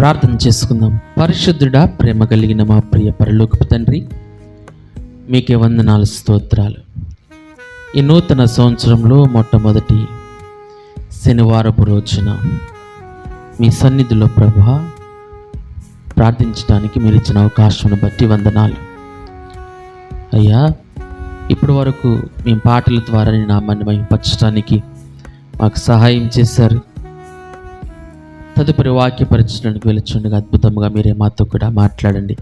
ప్రార్థన చేసుకుందాం. పరిశుద్ధుడా, ప్రేమ కలిగిన మా ప్రియ పరలోకపు తండ్రి, మీకే వందనాలు, స్తోత్రాలు. ఈ నూతన సంవత్సరంలో మొట్టమొదటి శనివారపు రోజున మీ సన్నిధిలో ప్రభువా ప్రార్థించడానికి మీరు ఇచ్చిన అవకాశం బట్టి వందనాలు అయ్యా. ఇప్పటి వరకు మేము పాటల ద్వారా నీ నామాన్ని మహిమపరచడానికి మాకు సహాయం చేశారు. తదుపరి వాక్య పరిచయానికి వెళుచుండగా అద్భుతంగా మీరే మాతో కూడా మాట్లాడండి.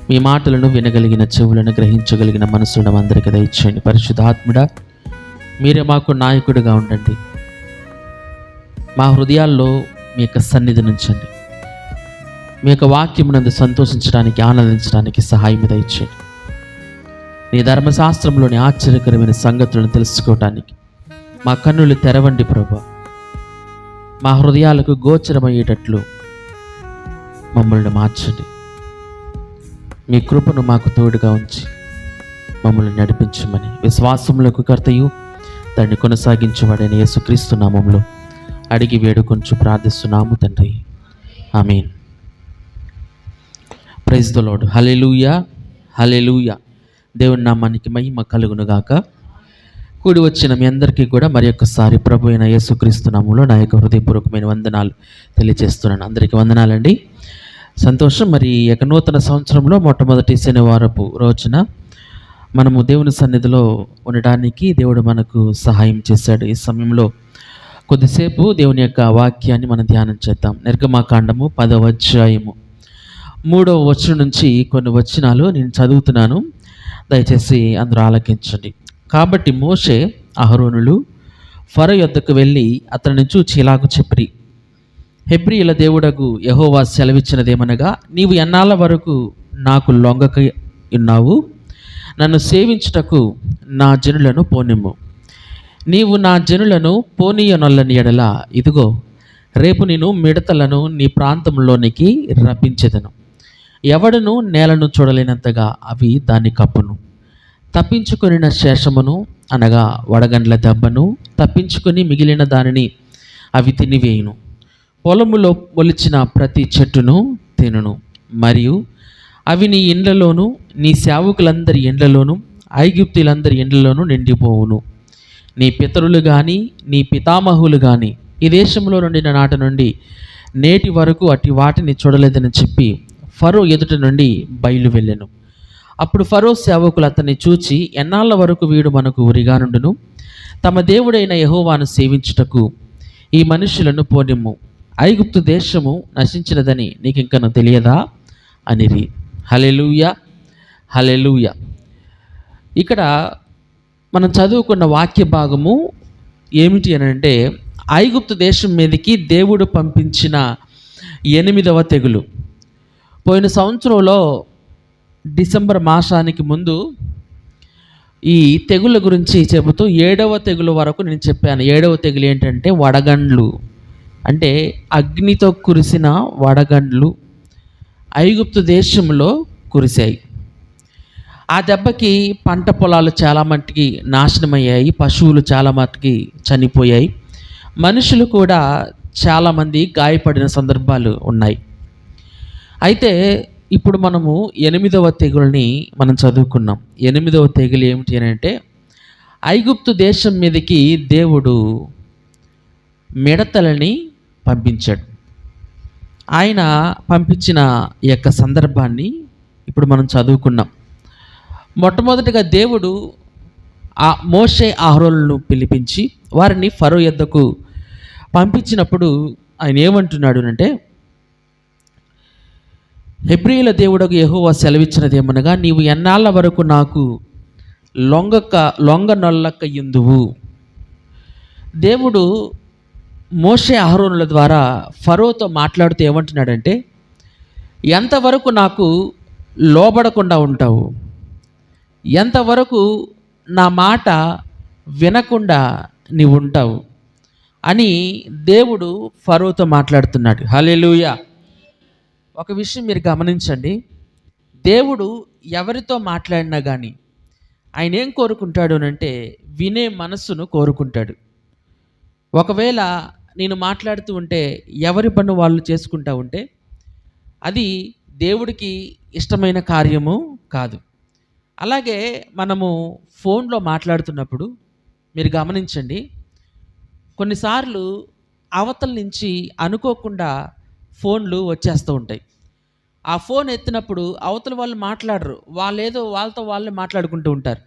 మీ మాటలను వినగలిగిన చెవులను గ్రహించగలిగిన మనసులను అందరికీ దయచేయండి. పరిశుద్ధాత్ముడా, మీరే మాకు నాయకుడిగా ఉండండి. మా హృదయాల్లో మీ యొక్క సన్నిధి నుంచండి. మీ యొక్క వాక్యమునందు సంతోషించడానికి, ఆనందించడానికి సహాయం దయచేయండి. నీ ధర్మశాస్త్రంలోని ఆశ్చర్యకరమైన సంగతులను తెలుసుకోవటానికి మా కన్నులు తెరవండి ప్రభువా. మా హృదయాలకు గోచరమయ్యేటట్లు మమ్మల్ని మార్చండి. మీ కృపను మాకు తోడుగా ఉంచి మమ్మల్ని నడిపించమని విశ్వాసములకు కర్తయు దాన్ని కొనసాగించబడిన యేసుక్రీస్తు నామములో అడిగి వేడుకొంచు ప్రార్థిస్తున్నాము తండ్రి, amen. Praise the lord. Hallelujah, hallelujah. దేవుని నామానికి మహిమ కలుగును గాక. కూడి వచ్చిన మీ అందరికీ కూడా మరి ఒక్కసారి ప్రభు అయిన యేసుక్రీస్తు నామములో నా యొక్క హృదయపూర్వకమైన వందనాలు తెలియజేస్తున్నాను. అందరికీ వందనాలండి. సంతోషం. మరి యొక్క నూతన సంవత్సరంలో మొట్టమొదటి శనివారపు రోజున మనము దేవుని సన్నిధిలో ఉండడానికి దేవుడు మనకు సహాయం చేశాడు. ఈ సమయంలో కొద్దిసేపు దేవుని యొక్క వాక్యాన్ని మనం ధ్యానం చేద్దాం. నిర్గమాకాండము 10వ అధ్యాయము 3వ వచనం నుంచి కొన్ని వచనాలు నేను చదువుతున్నాను, దయచేసి అందరూ ఆలకించండి. కాబట్టి మోషే అహరోనులు ఫరో యొద్దకు వెళ్ళి అతనిని చూచి ఇలాగు చెప్పిరి: హెబ్రీయుల దేవుడగు యెహోవా సెలవిచ్చినదేమనగా, నీవు ఎన్నాళ్ళ వరకు నాకు లొంగక ఉన్నావు? నన్ను సేవించుటకు నా జనులను పోనిమ్ము. నీవు నా జనులను పోనీయనొల్లని ఎడల, ఇదిగో రేపు నేను మిడతలను నీ ప్రాంతంలోనికి రప్పించెదను. ఎవడును నేలను చూడలేనంతగా అవి దాన్ని కప్పును. తప్పించుకొనిన శేషమును అనగా వడగండ్ల దెబ్బను తప్పించుకొని మిగిలిన దానిని అవి తినివేయును. పొలములో మొలిచిన ప్రతి చెట్టును తినును. మరియు అవి నీ ఇండ్లలోను నీ సేవకులందరి ఇండ్లలోను ఐగుప్తులందరి ఇండ్లలోను నిండిపోవును. నీ పితరులు కానీ నీ పితామహులు కానీ ఈ దేశంలో నుండిన నాటి నుండి నేటి వరకు అట్టి వాటిని చూడలేదని చెప్పి ఫరో ఎదుట నుండి బయలు వెళ్ళెను. అప్పుడు ఫరో సేవకులు అతన్ని చూచి, ఎన్నాళ్ళ వరకు వీడు మనకు ఉరిగా నుండును? తమ దేవుడైన యెహోవాను సేవించుటకు ఈ మనుషులను పోనిమ్ము. ఐగుప్తు దేశము నశించినదని నీకింకను తెలియదా అనిరి. హల్లెలూయా, హల్లెలూయా. ఇక్కడ మనం చదువుకున్న వాక్య భాగము ఏమిటి అని అంటే, ఐగుప్తు దేశం మీదకి దేవుడు పంపించిన 8వ తెగులు. పోయిన సంవత్సరంలో డిసెంబర్ మాసానికి ముందు ఈ తెగుళ్ళ గురించి చెబుతూ 7వ తెగులు వరకు నేను చెప్పాను. 7వ తెగులు ఏంటంటే వడగండ్లు, అంటే అగ్నితో కురిసిన వడగండ్లు ఐగుప్తు దేశంలో కురిశాయి. ఆ దెబ్బకి పంట పొలాలు చాలా మట్టుకి నాశనమయ్యాయి, పశువులు చాలా మట్టుకి చనిపోయాయి, మనుషులు కూడా చాలామంది గాయపడిన సందర్భాలు ఉన్నాయి. అయితే ఇప్పుడు మనము 8వ తెగుల్ని మనం చదువుకున్నాం. 8వ తెగులు ఏమిటి అని అంటే, ఐగుప్తు దేశం మీదకి దేవుడు మిడతలని పంపించాడు. ఆయన పంపించిన ఈ యొక్క సందర్భాన్ని ఇప్పుడు మనం చదువుకున్నాం. మొట్టమొదటిగా దేవుడు ఆ మోషే అహరోనులను పిలిపించి వారిని ఫరో యొద్దకు పంపించినప్పుడు ఆయన ఏమంటున్నాడు అంటే, హెబ్రీయుల దేవుడకు యెహోవా సెలవిచ్చినది ఏమనగా, నీవు ఎన్నాళ్ళ వరకు నాకు లొంగనొల్లక యుందువు. దేవుడు మోషే అహరోనుల ద్వారా ఫరోతో మాట్లాడుతూ ఏమంటున్నాడంటే, ఎంతవరకు నాకు లోబడకుండా ఉంటావు, ఎంతవరకు నా మాట వినకుండా నీవు ఉంటావు అని దేవుడు ఫరోతో మాట్లాడుతున్నాడు. హల్లెలూయా. ఒక విషయం మీరు గమనించండి, దేవుడు ఎవరితో మాట్లాడినా కానీ ఆయన ఏం కోరుకుంటాడు అంటే వినే మనస్సును కోరుకుంటాడు. ఒకవేళ నేను మాట్లాడుతూ ఉంటే ఎవరి పని వాళ్ళు చేసుకుంటా ఉంటే అది దేవుడికి ఇష్టమైన కార్యము కాదు. అలాగే మనము ఫోన్లో మాట్లాడుతున్నప్పుడు మీరు గమనించండి, కొన్నిసార్లు అవతల నుంచి అనుకోకుండా ఫోన్లు వచ్చేస్తూ ఉంటాయి. ఆ ఫోన్ ఎత్తినప్పుడు అవతల వాళ్ళు మాట్లాడరు. వాళ్ళేదో వాళ్ళతో వాళ్ళే మాట్లాడుకుంటూ ఉంటారు.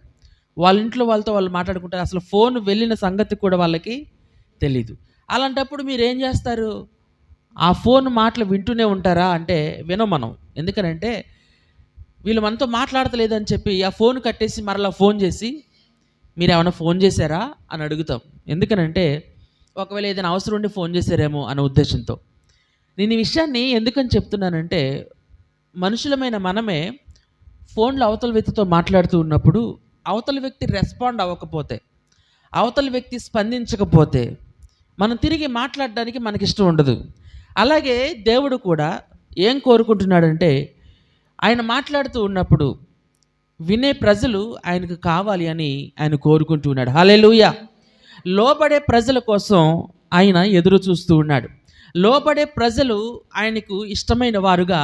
వాళ్ళ ఇంట్లో వాళ్ళతో వాళ్ళు మాట్లాడుకుంటారు. అసలు ఫోన్ వెళ్ళిన సంగతి కూడా వాళ్ళకి తెలీదు. అలాంటప్పుడు మీరేం చేస్తారు? ఆ ఫోన్ మాటలు వింటూనే ఉంటారా అంటే వినం మనం. ఎందుకనంటే వీళ్ళు మనతో మాట్లాడతలేదని చెప్పి ఆ ఫోన్ కట్టేసి మరలా ఫోన్ చేసి మీరేమన్నా ఫోన్ చేశారా అని అడుగుతాం. ఎందుకనంటే ఒకవేళ ఏదైనా అవసరం ఉండి ఫోన్ చేశారేమో అనే ఉద్దేశంతో. నేను ఈ విషయాన్ని ఎందుకని చెప్తున్నానంటే, మనుషులమైన మనమే ఫోన్లో అవతల వ్యక్తితో మాట్లాడుతూ ఉన్నప్పుడు అవతల వ్యక్తి రెస్పాండ్ అవ్వకపోతే, అవతల వ్యక్తి స్పందించకపోతే మనం తిరిగి మాట్లాడడానికి మనకిష్టం ఉండదు. అలాగే దేవుడు కూడా ఏం కోరుకుంటున్నాడంటే, ఆయన మాట్లాడుతూ ఉన్నప్పుడు వినే ప్రజలు ఆయనకు కావాలి అని ఆయన కోరుకుంటున్నాడు. హల్లెలూయా. లోబడే ప్రజల కోసం ఆయన ఎదురు చూస్తూ ఉన్నాడు. లోబడే ప్రజలు ఆయనకు ఇష్టమైన వారుగా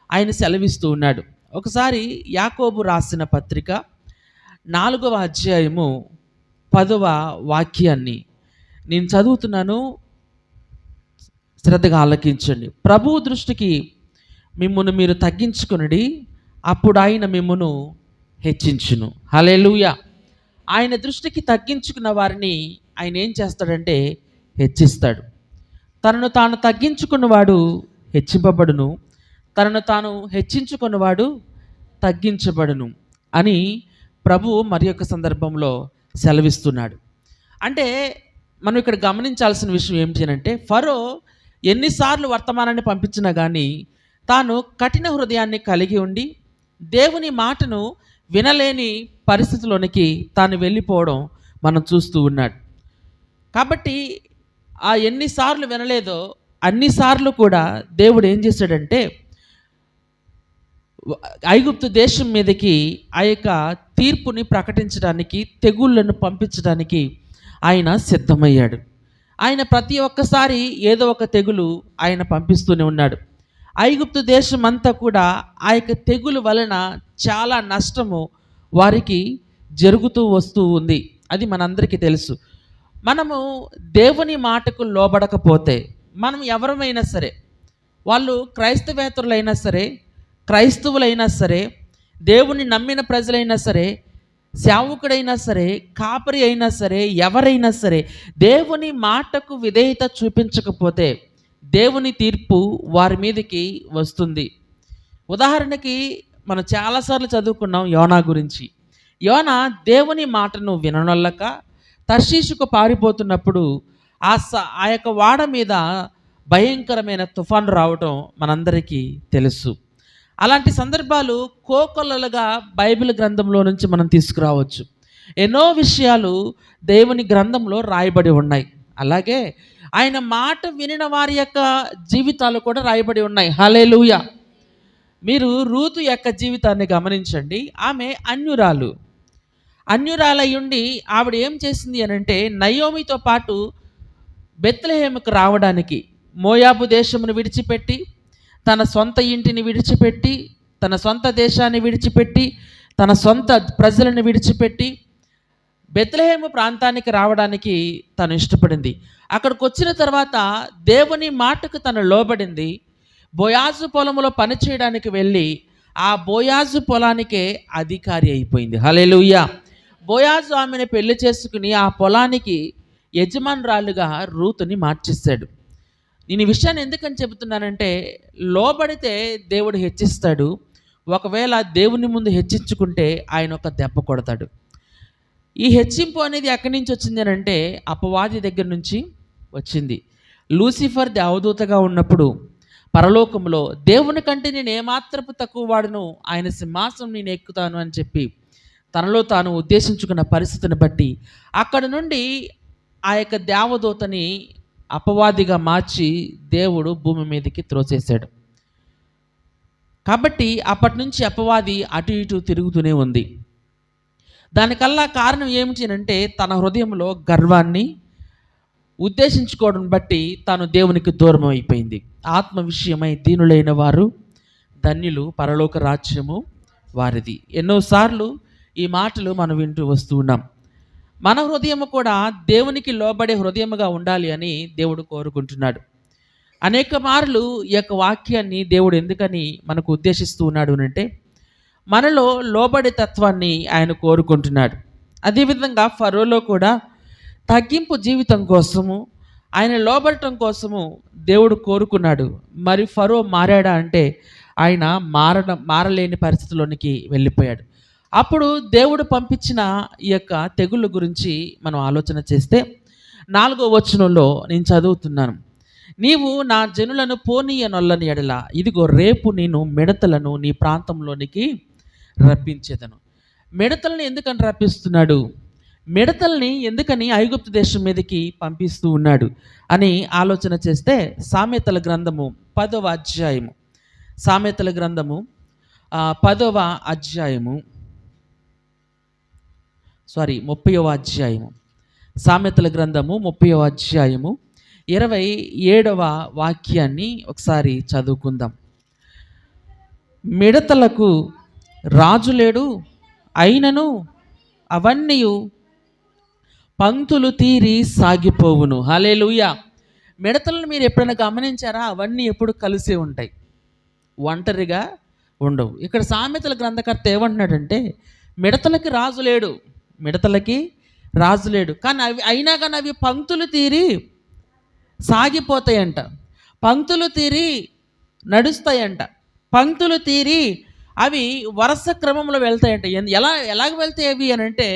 ఆయన సెలవిస్తూ ఉన్నాడు. ఒకసారి యాకోబు రాసిన పత్రిక 4వ అధ్యాయము 10వ వాక్యాన్ని నేను చదువుతున్నాను, శ్రద్ధగా ఆలకించండి. ప్రభువు దృష్టికి మిమ్మును మీరు తగ్గించుకొనుడి, అప్పుడు ఆయన మిమ్మును హెచ్చించును. హల్లెలూయా. ఆయన దృష్టికి తగ్గించుకున్న వారిని ఆయన ఏం చేస్తాడంటే హెచ్చిస్తాడు. తనను తాను తగ్గించుకున్నవాడు హెచ్చింపబడును, తనను తాను హెచ్చించుకున్నవాడు తగ్గించబడును అని ప్రభువు మరి యొక్క సందర్భంలో సెలవిస్తున్నాడు. అంటే మనం ఇక్కడ గమనించాల్సిన విషయం ఏమిటి అంటే, ఫరో ఎన్నిసార్లు వర్తమానాన్ని పంపించినా కానీ తాను కఠిన హృదయాన్ని కలిగి ఉండి దేవుని మాటను వినలేని పరిస్థితిలోనికి తాను వెళ్ళిపోవడం మనం చూస్తూ ఉన్నాడు. కాబట్టి ఆ ఎన్నిసార్లు వినలేదో అన్నిసార్లు కూడా దేవుడు ఏం చేశాడంటే ఐగుప్తు దేశం మీదకి ఆ యొక్క తీర్పుని ప్రకటించడానికి, తెగుళ్ళను పంపించడానికి ఆయన సిద్ధమయ్యాడు. ఆయన ప్రతి ఒక్కసారి ఏదో ఒక తెగులు ఆయన పంపిస్తూనే ఉన్నాడు. ఐగుప్తు దేశం అంతా కూడా ఆ యొక్క తెగులు వలన చాలా నష్టము వారికి జరుగుతూ వస్తూ ఉంది. అది మనందరికీ తెలుసు. మనము దేవుని మాటకు లోబడకపోతే, మనం ఎవరమైనా సరే, వాళ్ళు క్రైస్తవేతరులైనా సరే, క్రైస్తవులైనా సరే, దేవుని నమ్మిన ప్రజలైనా సరే, సేవకుడైనా సరే, కాపరి అయినా సరే, ఎవరైనా సరే, దేవుని మాటకు విధేయత చూపించకపోతే దేవుని తీర్పు వారి మీదకి వస్తుంది. ఉదాహరణకి మనం చాలాసార్లు చదువుకున్నాం యోనా గురించి. యోనా దేవుని మాటను విననొల్లక తర్షీషుకు పారిపోతున్నప్పుడు ఆ యొక్క వాడ మీద భయంకరమైన తుఫాను రావటం మనందరికీ తెలుసు. అలాంటి సందర్భాలు కోకొల్లలుగా బైబిల్ గ్రంథంలో నుంచి మనం తీసుకురావచ్చు. ఎన్నో విషయాలు దేవుని గ్రంథంలో రాయబడి ఉన్నాయి. అలాగే ఆయన మాట వినిన వారి యొక్క జీవితాలు కూడా రాయబడి ఉన్నాయి. హల్లెలూయా. మీరు రూతు యొక్క జీవితాన్ని గమనించండి. ఆమె అన్యురాలయ్యుండి ఆవిడ ఏం చేసింది అనంటే, నయోమితో పాటు బెత్లెహేముకు రావడానికి మోయాబు దేశమును విడిచిపెట్టి, తన సొంత ఇంటిని విడిచిపెట్టి, తన సొంత దేశాన్ని విడిచిపెట్టి, తన సొంత ప్రజలను విడిచిపెట్టి బెత్లెహేము ప్రాంతానికి రావడానికి తను ఇష్టపడింది. అక్కడికి వచ్చిన తర్వాత దేవుని మాటకు తను లోబడింది. బోయాజు పొలంలో పనిచేయడానికి వెళ్ళి ఆ బోయాజు పొలానికే అధికారి అయిపోయింది. హల్లెలూయా. బోయాజు ఆమెను పెళ్లి చేసుకుని ఆ పొలానికి యజమానురాలుగా రూతుని మార్చేశాడు. నేను ఈ విషయాన్ని ఎందుకని చెబుతున్నానంటే, లోబడితే దేవుడు హెచ్చిస్తాడు. ఒకవేళ దేవుని ముందు హెచ్చించుకుంటే ఆయన ఒక దెబ్బ కొడతాడు. ఈ హెచ్చింపు అనేది ఎక్కడి నుంచి వచ్చింది అని అంటే, అపవాది దగ్గర నుంచి వచ్చింది. లూసిఫర్ దేవదూతగా ఉన్నప్పుడు పరలోకంలో దేవుని కంటే నేను ఏమాత్రపు తక్కువ వాడును, ఆయన సింహాసనం నేను ఎక్కుతాను అని చెప్పి తనలో తాను ఉద్దేశించుకున్న పరిస్థితిని బట్టి అక్కడ నుండి ఆ యొక్క దేవదూతని అపవాదిగా మార్చి దేవుడు భూమి మీదకి త్రోసేశాడు. కాబట్టి అప్పటి నుంచి అపవాది అటు ఇటు తిరుగుతూనే ఉంది. దానికల్లా కారణం ఏమిటి అంటే, తన హృదయంలో గర్వాన్ని, ఉద్దేశించుకోవడం బట్టి తాను దేవునికి దూరం అయిపోయింది. ఆత్మ విషయమై దీనులైన వారు ధన్యులు, పరలోక రాజ్యము వారిది. ఎన్నోసార్లు ఈ మాటలు మనం వింటూ వస్తూ ఉన్నాం. మన హృదయము కూడా దేవునికి లోబడే హృదయముగా ఉండాలి అని దేవుడు కోరుకుంటున్నాడు. అనేక మార్లు ఈ యొక్క వాక్యాన్ని దేవుడు ఎందుకని మనకు ఉద్దేశిస్తూ ఉన్నాడు అంటే మనలో లోబడే తత్వాన్ని ఆయన కోరుకుంటున్నాడు. అదేవిధంగా ఫరోలో కూడా తగ్గింపు జీవితం కోసము, ఆయన లోబడటం కోసము దేవుడు కోరుకున్నాడు. మరి ఫరో మారాడా అంటే ఆయన మారలేని పరిస్థితిలోనికి వెళ్ళిపోయాడు. అప్పుడు దేవుడు పంపించిన ఈ యొక్క తెగుళ్ళ గురించి మనం ఆలోచన చేస్తే 4వ వచనంలో నేను చదువుతున్నాను. నీవు నా జనులను పోనీయనొల్లని ఎడల ఇదిగో రేపు నేను మిడతలను నీ ప్రాంతంలోనికి రప్పించేదను. మిడతలను ఎందుకని రప్పిస్తున్నాడు? మిడతల్ని ఎందుకని ఐగుప్తు దేశం మీదకి పంపిస్తూ ఉన్నాడు అని ఆలోచన చేస్తే సామెతల గ్రంథము 10వ అధ్యాయము, సామెతల గ్రంథము 10వ అధ్యాయము 30వ అధ్యాయము, సామెతల గ్రంథము 30వ అధ్యాయము 27వ వాక్యాన్ని ఒకసారి చదువుకుందాం. మిడతలకు రాజు లేడు, అయినను అవన్నీ పంక్తులు తీరి సాగిపోవును. హల్లెలూయా. మిడతలను మీరు ఎప్పుడైనా గమనించారా? అవన్నీ ఎప్పుడు కలిసే ఉంటాయి, ఒంటరిగా ఉండవు. ఇక్కడ సామెతల గ్రంథకర్త ఏమంటున్నాడంటే మిడతలకి రాజు లేడు, మిడతలకి రాజు లేడు, కానీ అయినా కానీ అవి పంక్తులు తీరి సాగిపోతాయంట, పంక్తులు తీరి నడుస్తాయంట, పంక్తులు తీరి అవి వరుస క్రమంలో వెళ్తాయంట. ఎలాగ వెళ్తాయి అవి అని అంటే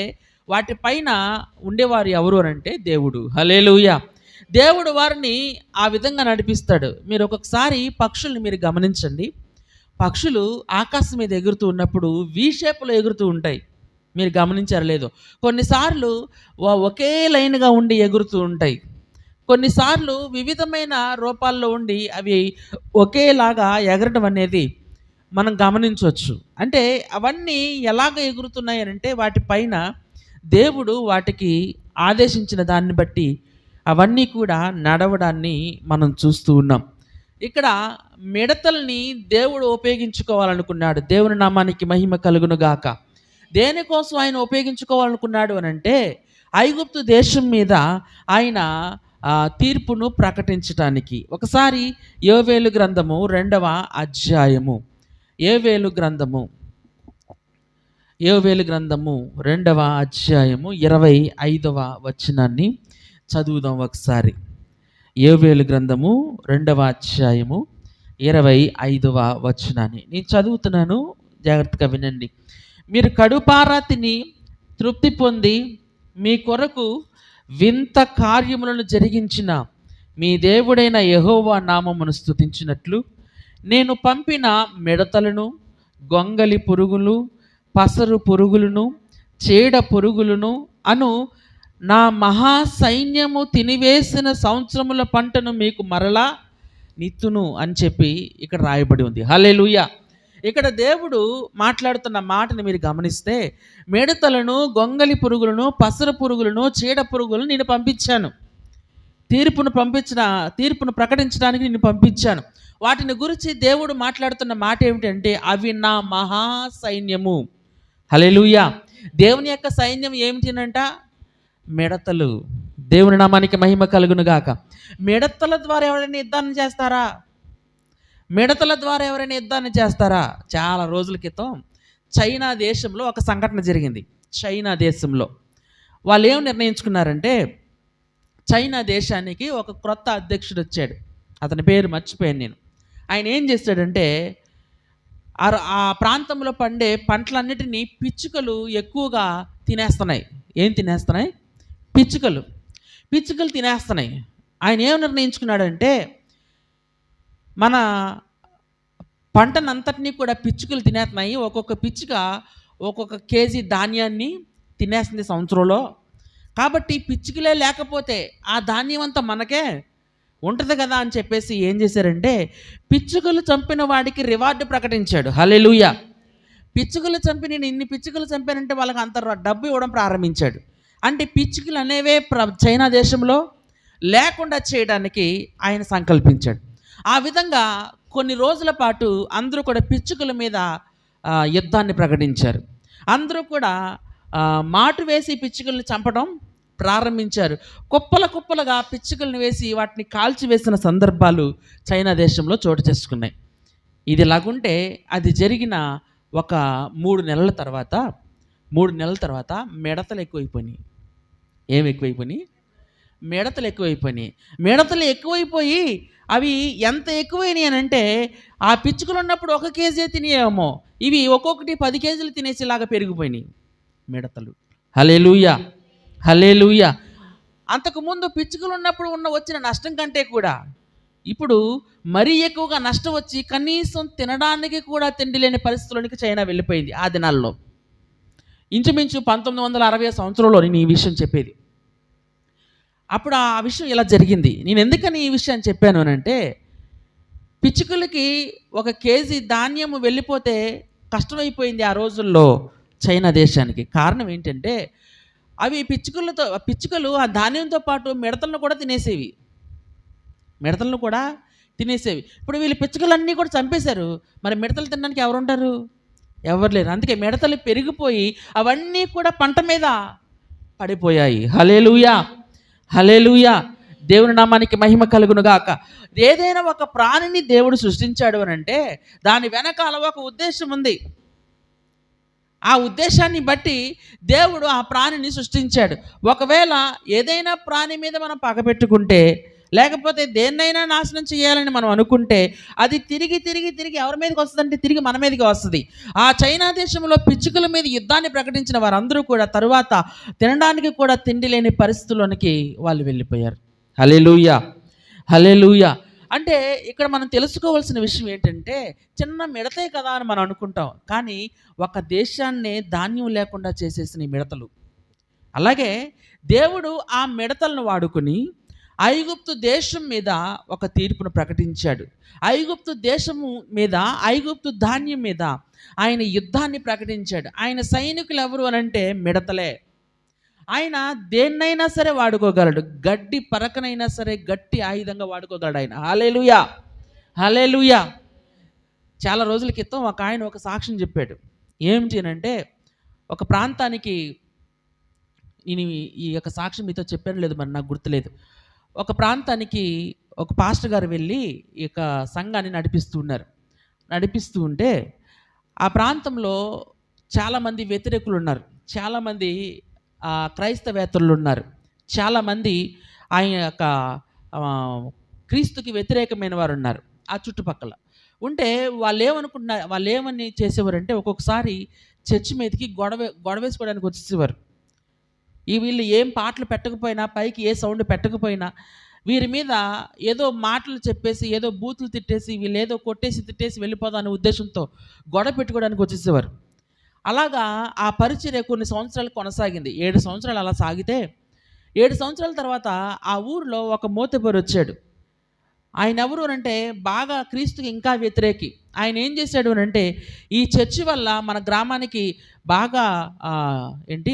వాటిపైన ఉండేవారు ఎవరు అని అంటే దేవుడు. హల్లెలూయా. దేవుడు వారిని ఆ విధంగా నడిపిస్తాడు. మీరు ఒక్కొక్కసారి పక్షుల్ని మీరు గమనించండి. పక్షులు ఆకాశం మీద ఎగురుతూ ఉన్నప్పుడు వి షేప్లో ఎగురుతూ ఉంటాయి. మీరు గమనించారు లేదో? కొన్నిసార్లు ఒకే లైన్గా ఉండి ఎగురుతూ ఉంటాయి, కొన్నిసార్లు వివిధమైన రూపాల్లో ఉండి అవి ఒకేలాగా ఎగరడం అనేది మనం గమనించవచ్చు. అంటే అవన్నీ ఎలాగ ఎగురుతున్నాయి అంటే వాటిపైన దేవుడు వాటికి ఆదేశించిన దాన్ని బట్టి అవన్నీ కూడా నడవడాన్ని మనం చూస్తూ ఉన్నాం. ఇక్కడ మిడతల్ని దేవుడు ఉపయోగించుకోవాలనుకున్నాడు. దేవుని నామానికి మహిమ కలుగును గాక. దేనికోసం ఆయన ఉపయోగించుకోవాలనుకున్నాడు అని అంటే ఐగుప్తు దేశం మీద ఆయన తీర్పును ప్రకటించటానికి. ఒకసారి యోవేలు గ్రంథము 2వ అధ్యాయము, యోవేలు గ్రంథము 2వ అధ్యాయము 25వ వచనాన్ని చదువుదాం ఒకసారి. యోవేలు గ్రంథము 2వ అధ్యాయము 25వ వచనాన్ని నేను చదువుతున్నాను, జాగ్రత్తగా వినండి. మీరు కడుపారా తిని తృప్తి పొంది మీ కొరకు వింత కార్యములను జరిగించిన మీ దేవుడైన యెహోవా నామమును స్తుతించినట్లు నేను పంపిన మిడతలను, గొంగలి పురుగులు, పసరు పురుగులను, చీడ పురుగులను అను నా మహా సైన్యము తినివేసిన సంవత్సరముల పంటను మీకు మరలా నిత్తును అని చెప్పి ఇక్కడ రాయబడి ఉంది. హల్లెలూయా. ఇక్కడ దేవుడు మాట్లాడుతున్న మాటను మీరు గమనిస్తే మిడతలను, గొంగలి పురుగులను, పసరు పురుగులను, చీడ పురుగులను నేను పంపించాను. తీర్పును ప్రకటించడానికి నేను పంపించాను. వాటిని గురించి దేవుడు మాట్లాడుతున్న మాట ఏమిటంటే అవి నా మహా సైన్యము. హల్లెలూయా. దేవుని యొక్క సైన్యం ఏమిటినంట? మిడతలు. దేవుని నామానికి మహిమ కలుగును గాక. మిడతల ద్వారా ఎవరైనా యుద్ధాన్ని చేస్తారా? మిడతల ద్వారా ఎవరైనా యుద్ధాన్ని చేస్తారా? చాలా రోజుల క్రితం చైనా దేశంలో ఒక సంఘటన జరిగింది. చైనా దేశంలో వాళ్ళు ఏం నిర్ణయించుకున్నారంటే చైనా దేశానికి ఒక క్రొత్త అధ్యక్షుడు వచ్చాడు. అతని పేరు మర్చిపోయాను నేను. ఆయన ఏం చేస్తాడంటే ఆ ప్రాంతంలో పండే పంటలన్నిటినీ పిచ్చుకలు ఎక్కువగా తినేస్తున్నాయి. ఏం తినేస్తున్నాయి? పిచ్చుకలు తినేస్తున్నాయి. ఆయన ఏం నిర్ణయించుకున్నాడంటే మన పంటనంతటినీ కూడా పిచ్చుకలు తినేస్తున్నాయి, ఒక్కొక్క పిచ్చుక ఒక్కొక్క కేజీ ధాన్యాన్ని తినేస్తుంది సంవత్సరంలో. కాబట్టి పిచ్చుకలే లేకపోతే ఆ ధాన్యం అంతా మనకే ఉంటుంది కదా అని చెప్పేసి ఏం చేశారంటే పిచ్చుకలు చంపిన వాడికి రివార్డు ప్రకటించాడు. హల్లెలూయా. పిచ్చుకలు చంపి నేను ఇన్ని పిచ్చుకలు చంపానంటే వాళ్ళకి అంత డబ్బు ఇవ్వడం ప్రారంభించాడు. అంటే పిచ్చుకలు అనేవే చైనా దేశంలో లేకుండా చేయడానికి ఆయన సంకల్పించాడు. ఆ విధంగా కొన్ని రోజుల పాటు అందరూ కూడా పిచ్చుకల మీద యుద్ధాన్ని ప్రకటించారు. అందరూ కూడా మాటు వేసి పిచ్చుకల్ని చంపడం ప్రారంభించారు. కుప్పల కుప్పలుగా పిచ్చుకలను వేసి వాటిని కాల్చివేసిన సందర్భాలు చైనా దేశంలో చోటు చేసుకున్నాయి. ఇది ఇలాగుంటే అది జరిగిన ఒక 3 నెలల తర్వాత మిడతలు ఎక్కువైపోయినాయి. ఏం ఎక్కువైపోయినాయి? మిడతలు ఎక్కువైపోయినాయి. మిడతలు ఎక్కువైపోయి అవి ఎంత ఎక్కువైనాయి అని అంటే ఆ పిచ్చుకలు ఉన్నప్పుడు 1 కేజీ తినేయేమో, ఇవి ఒక్కొక్కటి 10 కేజీలు తినేసేలాగా పెరిగిపోయినాయి మిడతలు. హల్లెలూయా, హల్లెలూయా. అంతకుముందు పిచ్చుకలు ఉన్నప్పుడు వచ్చిన నష్టం కంటే కూడా ఇప్పుడు మరీ ఎక్కువగా నష్టం వచ్చి కనీసం తినడానికి కూడా తిండి లేని పరిస్థితుల్లోనికి చైనా వెళ్ళిపోయింది ఆ దినాల్లో. ఇంచుమించు 1960 సంవత్సరంలో నేను ఈ విషయం చెప్పేది. అప్పుడు ఆ విషయం ఇలా జరిగింది. నేను ఎందుకని ఈ విషయాన్ని చెప్పాను అని అంటే, పిచ్చుకలకి 1 కేజీ ధాన్యం వెళ్ళిపోతే కష్టమైపోయింది ఆ రోజుల్లో చైనా దేశానికి. కారణం ఏంటంటే అవి పిచ్చుకలు ఆ ధాన్యంతో పాటు మిడతలను కూడా తినేసేవి. ఇప్పుడు వీళ్ళు పిచ్చుకలన్నీ కూడా చంపేశారు. మరి మిడతలు తినడానికి ఎవరుంటారు? ఎవరు లేరు. అందుకే మిడతలు పెరిగిపోయి అవన్నీ కూడా పంట మీద పడిపోయాయి. హల్లెలూయా, హల్లెలూయా. దేవుని నామానికి మహిమ కలుగును గాక. ఏదైనా ఒక ప్రాణిని దేవుడు సృష్టించాడు అని అంటే దాని వెనకాల ఒక ఉద్దేశం ఉంది. ఆ ఉద్దేశాన్ని బట్టి దేవుడు ఆ ప్రాణిని సృష్టించాడు. ఒకవేళ ఏదైనా ప్రాణి మీద మనం పగపెట్టుకుంటే, లేకపోతే దేన్నైనా నాశనం చేయాలని మనం అనుకుంటే అది తిరిగి ఎవరి మీదకి వస్తుందంటే తిరిగి మన మీదకి వస్తుంది. ఆ చైనా దేశంలో పిచ్చుకల మీద యుద్ధాన్ని ప్రకటించిన వారందరూ కూడా తరువాత తినడానికి కూడా తిండి లేని పరిస్థితుల్లోనికి వాళ్ళు వెళ్ళిపోయారు. హల్లెలూయా, హల్లెలూయా. అంటే ఇక్కడ మనం తెలుసుకోవాల్సిన విషయం ఏంటంటే, చిన్న మిడతే కదా అని మనం అనుకుంటాం, కానీ ఒక దేశాన్నే ధాన్యం లేకుండా చేసేసిన ఈ మిడతలు. అలాగే దేవుడు ఆ మిడతలను వాడుకొని ఐగుప్తు దేశం మీద ఒక తీర్పును ప్రకటించాడు. ఐగుప్తు దేశము మీద, ఐగుప్తు ధాన్యం మీద ఆయన యుద్ధాన్ని ప్రకటించాడు. ఆయన సైనికులు ఎవరు అనంటే మిడతలే. ఆయన దేన్నైనా సరే వాడుకోగలడు. గడ్డి పరకనైనా సరే గట్టి ఆయుధంగా వాడుకోగలడు ఆయన. హల్లెలూయా, హల్లెలూయా. చాలా రోజుల క్రితం ఒక సాక్ష్యం చెప్పాడు. ఏమిటి అంటే, ఒక ప్రాంతానికి, నేను ఈ యొక్క సాక్ష్యం మీతో చెప్పాను లేదు మరి నాకు గుర్తులేదు. ఒక ప్రాంతానికి ఒక పాస్టర్ గారు వెళ్ళి ఈ యొక్క సంఘాన్ని నడిపిస్తూ ఉంటే ఆ ప్రాంతంలో చాలామంది వ్యతిరేకులు ఉన్నారు. చాలామంది క్రైస్తవేతరులు ఉన్నారు. చాలామంది ఆయన యొక్క క్రీస్తుకి వ్యతిరేకమైన వారు ఉన్నారు ఆ చుట్టుపక్కల ఉంటే. వాళ్ళు ఏమని చేసేవారంటే, ఒక్కొక్కసారి చర్చి మీదకి గొడవేసుకోవడానికి వచ్చేసేవారు. వీళ్ళు ఏం పాటలు పెట్టకపోయినా, పైకి ఏ సౌండ్ పెట్టకపోయినా, వీరి మీద ఏదో మాటలు చెప్పేసి, ఏదో బూతులు తిట్టేసి, వీళ్ళు ఏదో కొట్టేసి తిట్టేసి వెళ్ళిపోదాం అనే ఉద్దేశంతో గొడవ పెట్టుకోవడానికి వచ్చేసేవారు. అలాగా ఆ పరిచర్య కొన్ని సంవత్సరాలు కొనసాగింది. 7 సంవత్సరాలు అలా సాగితే, 7 సంవత్సరాల తర్వాత ఆ ఊరిలో ఒక మోతబరు వచ్చాడు. ఆయన ఎవరు అంటే బాగా క్రీస్తుకి ఇంకా వ్యతిరేకి. ఆయన ఏం చేశాడు అంటే, ఈ చర్చి వల్ల మన గ్రామానికి బాగా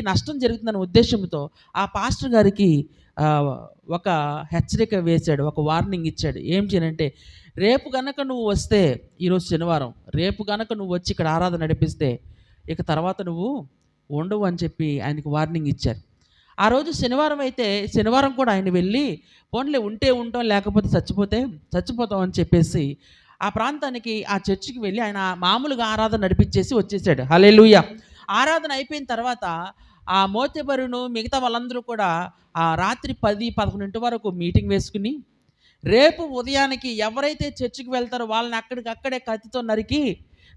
నష్టం జరుగుతుందనే ఉద్దేశంతో ఆ పాస్టర్ గారికి ఒక హెచ్చరిక వేశాడు, ఒక వార్నింగ్ ఇచ్చాడు. ఏం చేయనంటే, రేపు గనక నువ్వు వస్తే, ఈరోజు శనివారం, రేపు గనక నువ్వు వచ్చి ఇక్కడ ఆరాధన నడిపిస్తే ఇక తర్వాత నువ్వు ఉండవు అని చెప్పి ఆయనకు వార్నింగ్ ఇచ్చారు. ఆ రోజు శనివారం అయితే, శనివారం కూడా ఆయన వెళ్ళి, పోన్లే ఉంటే ఉంటాం, లేకపోతే చచ్చిపోతాం అని చెప్పేసి ఆ ప్రాంతానికి, ఆ చర్చికి వెళ్ళి ఆయన మామూలుగా ఆరాధన నడిపించేసి వచ్చేసాడు. హల్లెలూయా. ఆరాధన అయిపోయిన తర్వాత ఆ మోతెబరును మిగతా వాళ్ళందరూ కూడా ఆ రాత్రి 10-11 వరకు మీటింగ్ వేసుకుని, రేపు ఉదయానికి ఎవరైతే చర్చికి వెళ్తారో వాళ్ళని అక్కడే కత్తితో నరికి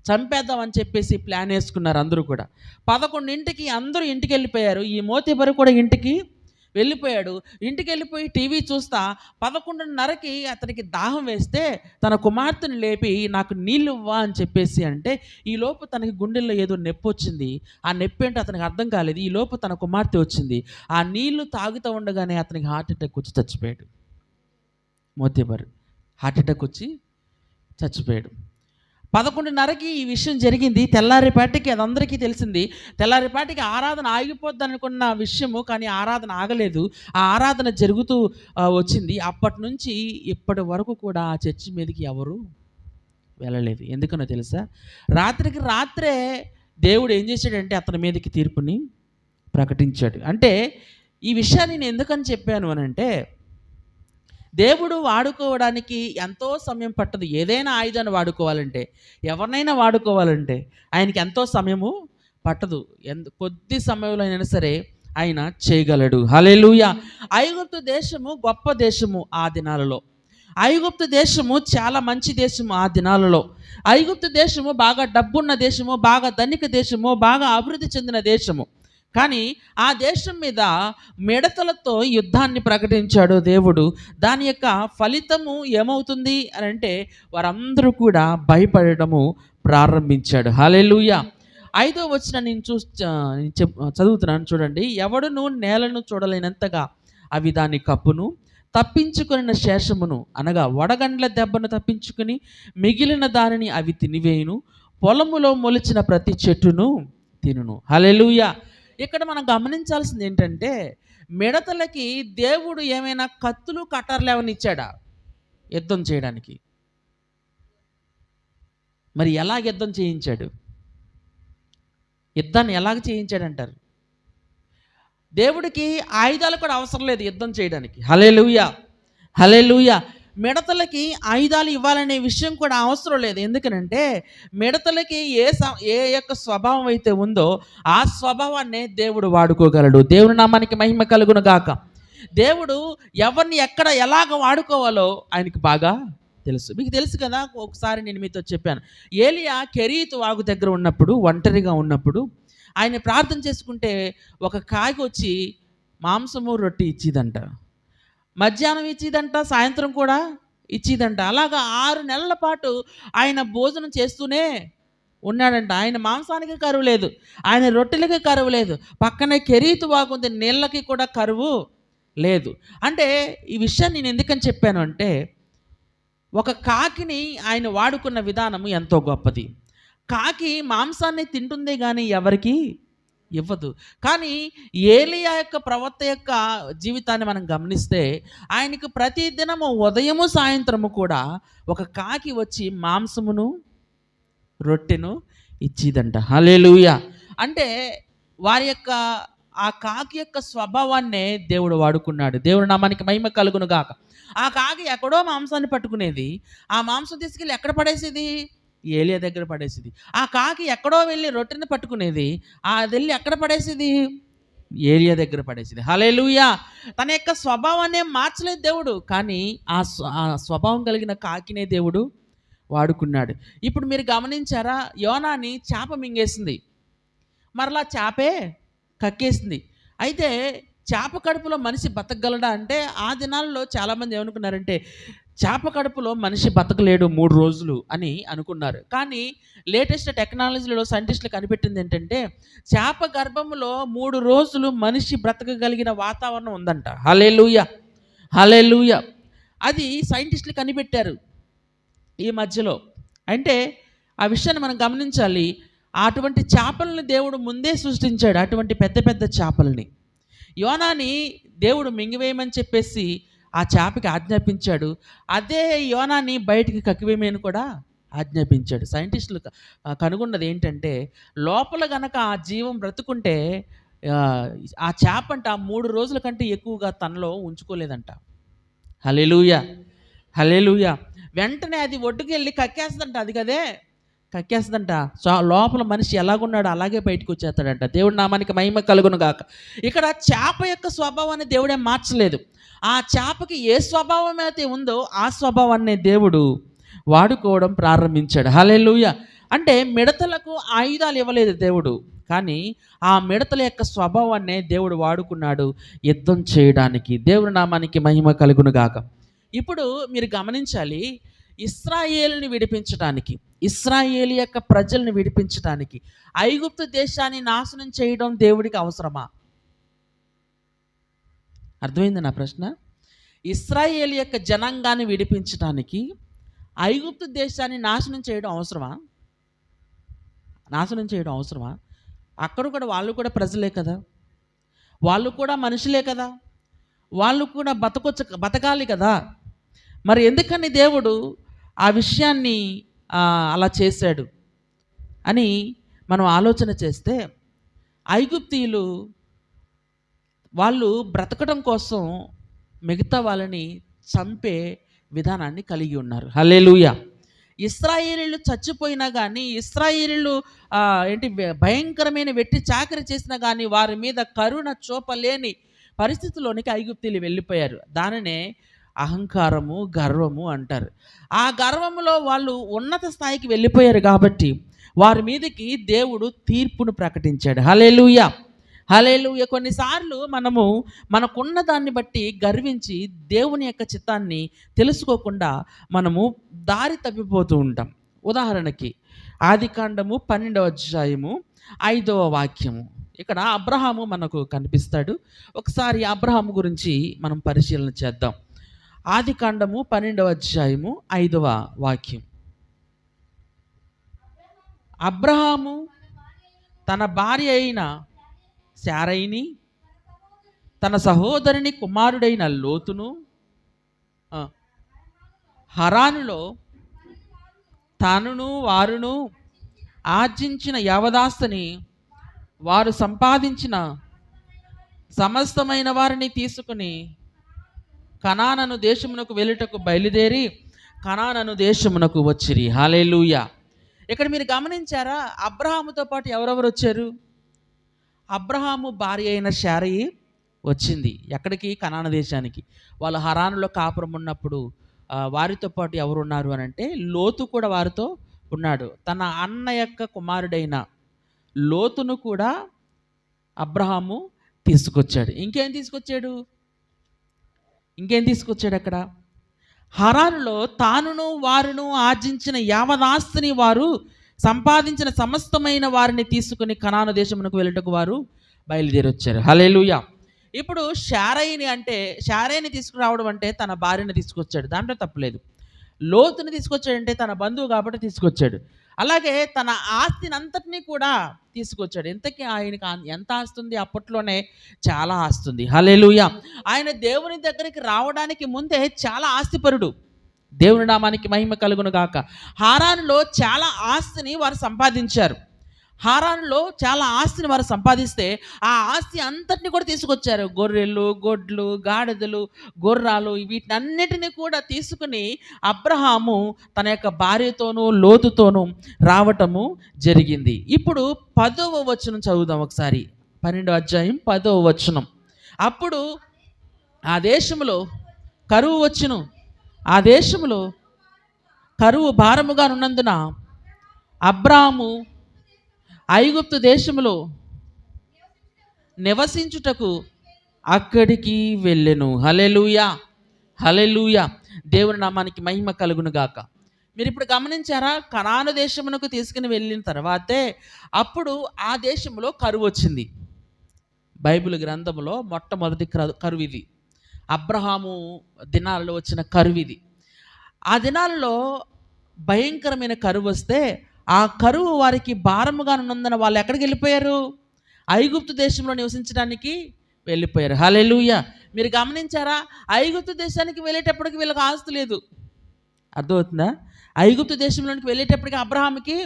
చంపేద్దామని చెప్పేసి ప్లాన్ వేసుకున్నారు అందరూ కూడా. 11ంటికి అందరూ ఇంటికి వెళ్ళిపోయారు. ఈ మోతెబరు కూడా ఇంటికి వెళ్ళిపోయాడు. ఇంటికి వెళ్ళిపోయి టీవీ చూస్తా 11:30కి అతనికి దాహం వేస్తే తన కుమార్తెను లేపి, నాకు నీళ్ళు ఇవ్వా అని చెప్పేసి అంటే, ఈ లోపు తనకి గుండెల్లో ఏదో నొప్పి వచ్చింది. ఆ నొప్పి ఏంటో అతనికి అర్థం కాలేదు. ఈ లోపు తన కుమార్తె వచ్చింది. ఆ నీళ్లు తాగుతూ ఉండగానే అతనికి హార్ట్ అటాక్ వచ్చి చచ్చిపోయాడు. మోతెబరు హార్ట్ అటాక్ వచ్చి చచ్చిపోయాడు. 11:30కి ఈ విషయం జరిగింది. తెల్లారేపాటికి అది అందరికీ తెలిసింది. తెల్లారేపాటికి ఆరాధన ఆగిపోద్ది అనుకున్న విషయము, కానీ ఆరాధన ఆగలేదు. ఆ ఆరాధన జరుగుతూ వచ్చింది. అప్పటి నుంచి ఇప్పటి వరకు కూడా ఆ చర్చి మీదకి ఎవరు వెళ్ళలేదు. ఎందుకనో తెలుసా? రాత్రికి రాత్రే దేవుడు ఏం చేశాడంటే అతని మీదకి తీర్పుని ప్రకటించాడు. అంటే ఈ విషయాన్ని నేను ఎందుకని చెప్పాను అనంటే, దేవుడు వాడుకోవడానికి ఎంతో సమయం పట్టదు. ఏదైనా ఆయుధాన్ని వాడుకోవాలంటే, ఎవరినైనా వాడుకోవాలంటే ఆయనకి ఎంతో సమయము పట్టదు. కొద్ది సమయంలో అయినా సరే ఆయన చేయగలడు. హల్లెలూయా. ఐగుప్తు దేశము గొప్ప దేశము ఆ దినాలలో. ఐగుప్తు దేశము చాలా మంచి దేశము ఆ దినాలలో. ఐగుప్తు దేశము బాగా డబ్బున్న దేశము, బాగా ధనిక దేశము, బాగా అభివృద్ధి చెందిన దేశము. కానీ ఆ దేశం మీద మిడతలతో యుద్ధాన్ని ప్రకటించాడు దేవుడు. దాని యొక్క ఫలితము ఏమవుతుంది అని అంటే, వారందరూ కూడా భయపడటము ప్రారంభించాడు. హల్లెలూయా. 5వ వచనం నేను చదువుతున్నాను చూడండి. ఎవడును నేలను చూడలేనంతగా అవి దాని కప్పును, తప్పించుకున్న శేషమును అనగా వడగండ్ల దెబ్బను తప్పించుకుని మిగిలిన దానిని అవి తినివేయును, పొలములో మొలిచిన ప్రతి చెట్టును తినును. హల్లెలూయా. ఇక్కడ మనం గమనించాల్సింది ఏంటంటే, మిడతలకి దేవుడు ఏమైనా కత్తులు కట్టర్లు ఏమైనా ఇచ్చాడా యుద్ధం చేయడానికి? మరి ఎలా యుద్ధం చేయించాడు? యుద్ధాన్ని ఎలాగ చేయించాడంటారు? దేవుడికి ఆయుధాలు కూడా అవసరం లేదు యుద్ధం చేయడానికి. హల్లెలూయా. హల్లెలూయా. మిడతలకి ఆయుధాలు ఇవ్వాలనే విషయం కూడా అవసరం లేదు. ఎందుకనంటే మిడతలకి ఏ యొక్క స్వభావం అయితే ఉందో ఆ స్వభావాన్నే దేవుడు వాడుకోగలడు. దేవుని నామానికి మహిమ కలుగును గాక. దేవుడు ఎవరిని ఎక్కడ ఎలాగ వాడుకోవాలో ఆయనకి బాగా తెలుసు. మీకు తెలుసు కదా, ఒకసారి నేను మీతో చెప్పాను. ఏలియా కెరీతు వాగు దగ్గర ఉన్నప్పుడు, ఒంటరిగా ఉన్నప్పుడు ఆయన ప్రార్థన చేసుకుంటే ఒక కాకి వచ్చి మాంసము రొట్టి ఇచ్చిదంట. మధ్యాహ్నం ఇచ్చిదంట, సాయంత్రం కూడా ఇచ్చిదంట. అలాగా 6 నెలల పాటు ఆయన భోజనం చేస్తూనే ఉన్నాడంట. ఆయన మాంసానికి కరువు లేదు, ఆయన రొట్టెలకి కరువు లేదు. పక్కనే కెరీతు వాగుంది, నీళ్ళకి కూడా కరువు లేదు. అంటే ఈ విషయాన్ని నేను ఎందుకని చెప్పాను అంటే, ఒక కాకిని ఆయన వాడుకున్న విధానము ఎంతో గొప్పది. కాకి మాంసాన్ని తింటుందే కానీ ఎవరికి ఇవ్వదు. కానీ ఏలియా యొక్క ప్రవక్త యొక్క జీవితాన్ని మనం గమనిస్తే, ఆయనకు ప్రతి దినము ఉదయము సాయంత్రము కూడా ఒక కాకి వచ్చి మాంసమును రొట్టెను ఇచ్చిదంట. హల్లెలూయా. అంటే వారి యొక్క ఆ కాకి యొక్క స్వభావాన్నే దేవుడు వాడుకున్నాడు. దేవుడు నామానికి మహిమ కలుగును గాక. ఆ కాకి ఎక్కడో మాంసాన్ని పట్టుకునేది, ఆ మాంసం తీసుకెళ్ళి ఎక్కడ పడేసేది? ఏలియా దగ్గర పడేసేది. ఆ కాకి ఎక్కడో వెళ్ళి రొట్టెని పట్టుకునేది, అది వెళ్ళి ఎక్కడ పడేసేది? ఏలియా దగ్గర పడేసేది. హల్లెలూయా. తన యొక్క స్వభావాన్ని మార్చలేదు దేవుడు, కానీ ఆ స్వభావం కలిగిన కాకినే దేవుడు వాడుకున్నాడు. ఇప్పుడు మీరు గమనించారా? యోనాని చేప మింగేసింది, మరలా చేపే కక్కేసింది. అయితే చేప కడుపులో మనిషి బతకగలడా అంటే, ఆ దినాల్లో చాలామంది ఏమనుకున్నారంటే, చేప కడుపులో మనిషి బతకలేడు 3 రోజులు అని అనుకున్నారు. కానీ లేటెస్ట్ టెక్నాలజీలో సైంటిస్టులు కనిపెట్టింది ఏంటంటే, చేప గర్భంలో 3 రోజులు మనిషి బ్రతకగలిగిన వాతావరణం ఉందంట. హల్లెలూయా. హల్లెలూయా. అది సైంటిస్టులు కనిపెట్టారు ఈ మధ్యలో. అంటే ఆ విషయాన్ని మనం గమనించాలి. అటువంటి చేపలను దేవుడు ముందే సృష్టించాడు, అటువంటి పెద్ద పెద్ద చేపలని. యోనాని దేవుడు మింగివేయమని చెప్పేసి ఆ చేపకి ఆజ్ఞాపించాడు. అదే యోనాని బయటికి కక్కివేయమని కూడా ఆజ్ఞాపించాడు. సైంటిస్టులు కనుగొన్నది ఏంటంటే, లోపల గనక ఆ జీవం బ్రతుకుంటే ఆ చేపంట 3 రోజుల కంటే ఎక్కువగా తనలో ఉంచుకోలేదంట. హల్లెలూయా. హల్లెలూయా. వెంటనే అది ఒడ్డుకి వెళ్ళి కక్కేస్తుందంట. అది కదే కక్కేస్తుందంట. లోపల మనిషి ఎలాగున్నాడో అలాగే బయటకు వచ్చేస్తాడంట. దేవుడి నామానికి మహిమ కలుగును గాక. ఇక్కడ చేప యొక్క స్వభావాన్ని దేవుడే మార్చలేదు. ఆ చేపకి ఏ స్వభావం అయితే ఉందో ఆ స్వభావాన్ని దేవుడు వాడుకోవడం ప్రారంభించాడు. హల్లెలూయా. అంటే మిడతలకు ఆయుధాలు ఇవ్వలేదు దేవుడు, కానీ ఆ మిడతల యొక్క స్వభావాన్నే దేవుడు వాడుకున్నాడు యుద్ధం చేయడానికి. దేవుడి నామానికి మహిమ కలుగును గాక. ఇప్పుడు మీరు గమనించాలి, ఇశ్రాయేలుని విడిపించడానికి, ఇశ్రాయేలు యొక్క ప్రజల్ని విడిపించడానికి ఐగుప్తు దేశాన్ని నాశనం చేయడం దేవుడికి అవసరమా? అర్థమైంది నా ప్రశ్న? ఇశ్రాయేలు యొక్క జనాంగాన్ని విడిపించడానికి ఐగుప్తు దేశాన్ని నాశనం చేయడం అవసరమా? నాశనం చేయడం అవసరమా? అక్కడ కూడా వాళ్ళు కూడా ప్రజలే కదా, వాళ్ళు కూడా మనుషులే కదా, వాళ్ళు కూడా బతకాలి కదా. మరి ఎందుకని దేవుడు ఆ విషయాన్ని అలా చేశాడు అని మనం ఆలోచన చేస్తే, ఐగుప్తీయులు వాళ్ళు బ్రతకడం కోసం మిగతా వాళ్ళని చంపే విధానాన్ని కలిగి ఉన్నారు. హల్లెలూయా. ఇశ్రాయేలీయులు చచ్చిపోయినా కానీ, ఇశ్రాయేలీయులు భయంకరమైన వెట్టి చాకరీ చేసినా కానీ వారి మీద కరుణ చూపలేని పరిస్థితిలోనికి ఐగుప్తీయులు వెళ్ళిపోయారు. దానినే అహంకారము, గర్వము అంటారు. ఆ గర్వములో వాళ్ళు ఉన్నత స్థాయికి వెళ్ళిపోయారు కాబట్టి వారి మీదకి దేవుడు తీర్పును ప్రకటించాడు. హల్లెలూయా, హల్లెలూయా. కొన్నిసార్లు మనకున్న దాన్ని బట్టి గర్వించి దేవుని యొక్క చిత్తాన్ని తెలుసుకోకుండా మనము దారి తప్పిపోతూ ఉంటాం. ఉదాహరణకి ఆదికాండము 12వ అధ్యాయము 5వ వాక్యము. ఇక్కడ అబ్రహాము మనకు కనిపిస్తాడు. ఒకసారి అబ్రహాము గురించి మనం పరిశీలన చేద్దాం. ఆదికాండము 12వ అధ్యాయము 5వ వాక్యం. అబ్రహాము తన భార్య అయిన శారైని, తన సహోదరుని కుమారుడైన లోతును హరానులో తానును వారును ఆర్జించిన యావదాస్తిని, వారు సంపాదించిన సమస్తమైన వారిని తీసుకుని కనానను దేశమునకు వెళ్ళుటకు బయలుదేరి కనానను దేశమునకు వచ్చిరి. హల్లెలూయా. ఇక్కడ మీరు గమనించారా, అబ్రహాముతో పాటు ఎవరెవరు వచ్చారు? అబ్రహాము భార్య అయిన శారయి వచ్చింది. ఎక్కడికి? కనాన దేశానికి. వాళ్ళు హరానులో కాపురం ఉన్నప్పుడు వారితో పాటు ఎవరున్నారు అని అంటే లోతు కూడా వారితో ఉన్నాడు. తన అన్న యొక్క కుమారుడైన లోతును కూడా అబ్రహాము తీసుకొచ్చాడు. ఇంకేం తీసుకొచ్చాడు అక్కడ? హరానులో తానును వారును ఆర్జించిన యావదాస్తిని, వారు సంపాదించిన సమస్తమైన వారిని తీసుకుని కనాను దేశమునకు వెళ్ళటకు వారు బయలుదేరి వచ్చారు. హల్లెలూయా. ఇప్పుడు శారైని తీసుకురావడం అంటే తన భార్యను తీసుకొచ్చాడు, దాంట్లో తప్పులేదు. లోతుని తీసుకొచ్చాడంటే తన బంధువు కాబట్టి తీసుకొచ్చాడు. అలాగే తన ఆస్తిని అంతటినీ కూడా తీసుకొచ్చాడు. ఇంతకీ ఆయనకి ఎంత ఆస్తుంది? అప్పట్లోనే చాలా ఆస్తుంది. హల్లెలూయా. ఆయన దేవుని దగ్గరికి రావడానికి ముందే చాలా ఆస్తిపరుడు. దేవుని నామానికి మహిమ కలుగును గాక. హారానులో చాలా ఆస్తిని వారు సంపాదించారు. సంపాదిస్తే ఆ ఆస్తి అంతటిని కూడా తీసుకొచ్చారు. గొర్రెలు, గొడ్లు, గాడిదలు, గుర్రాలు, వీటినన్నిటిని కూడా తీసుకుని అబ్రహాము తన యొక్క భార్యతోనూ లోతుతోనూ రావటము జరిగింది. ఇప్పుడు 10వ వచనం చదువుదాం ఒకసారి. 12వ అధ్యాయం 10వ వచనం. అప్పుడు ఆ దేశంలో కరువు వచ్చును. ఆ దేశంలో కరువు భారముగా ఉన్నందున అబ్రాము ఐగుప్తు దేశంలో నివసించుటకు అక్కడికి వెళ్ళెను. హల్లెలూయా, హల్లెలూయా. దేవుని నామానికి మహిమ కలుగును గాక. మీరు ఇప్పుడు గమనించారా? కనాను దేశమునకు తీసుకుని వెళ్ళిన తర్వాతే అప్పుడు ఆ దేశంలో కరువు వచ్చింది. బైబిల్ గ్రంథంలో మొట్టమొదటి కరువు ఇది. అబ్రహాము దినాలలో వచ్చిన కరువు ఇది. ఆ దినాల్లో భయంకరమైన కరువు వస్తే ఆ కరువు వారికి భారముగా ఉన్నందున వాళ్ళు ఎక్కడికి వెళ్ళిపోయారు? ఐగుప్తు దేశంలో నివసించడానికి వెళ్ళిపోయారు. హల్లెలూయా. మీరు గమనించారా? ఐగుప్తు దేశానికి వెళ్ళేటప్పటికి వీళ్ళకి ఆస్తి లేదు. అర్థమవుతుందా? ఐగుప్తు దేశంలోనికి వెళ్ళేటప్పటికి అబ్రహాముకి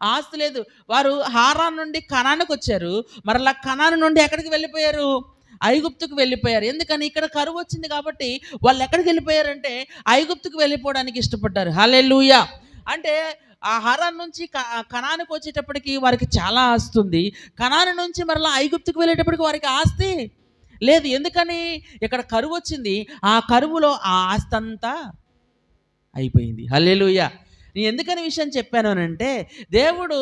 ఆస్తి లేదు. వారు హారాన్ నుండి కనానుకు వచ్చారు. మరలా కనాను నుండి ఎక్కడికి వెళ్ళిపోయారు? ఐగుప్తుకు వెళ్ళిపోయారు. ఎందుకని? ఇక్కడ కరువు వచ్చింది కాబట్టి వాళ్ళు ఎక్కడికి వెళ్ళిపోయారంటే ఐగుప్తుకు వెళ్ళిపోవడానికి ఇష్టపడ్డారు. హల్లెలూయా. అంటే ఆ హారాన్ నుంచి కనానుకు వచ్చేటప్పటికి వారికి చాలా ఆస్తి ఉంది. కనాను నుంచి మరలా ఐగుప్తుకు వెళ్ళేటప్పటికి వారికి ఆస్తి లేదు. ఎందుకని? ఇక్కడ కరువు వచ్చింది. ఆ కరువులో ఆ ఆస్తి అంతా అయిపోయింది. హల్లెలూయా. నేను ఎందుకని విషయం చెప్పాను అంటే, దేవుడు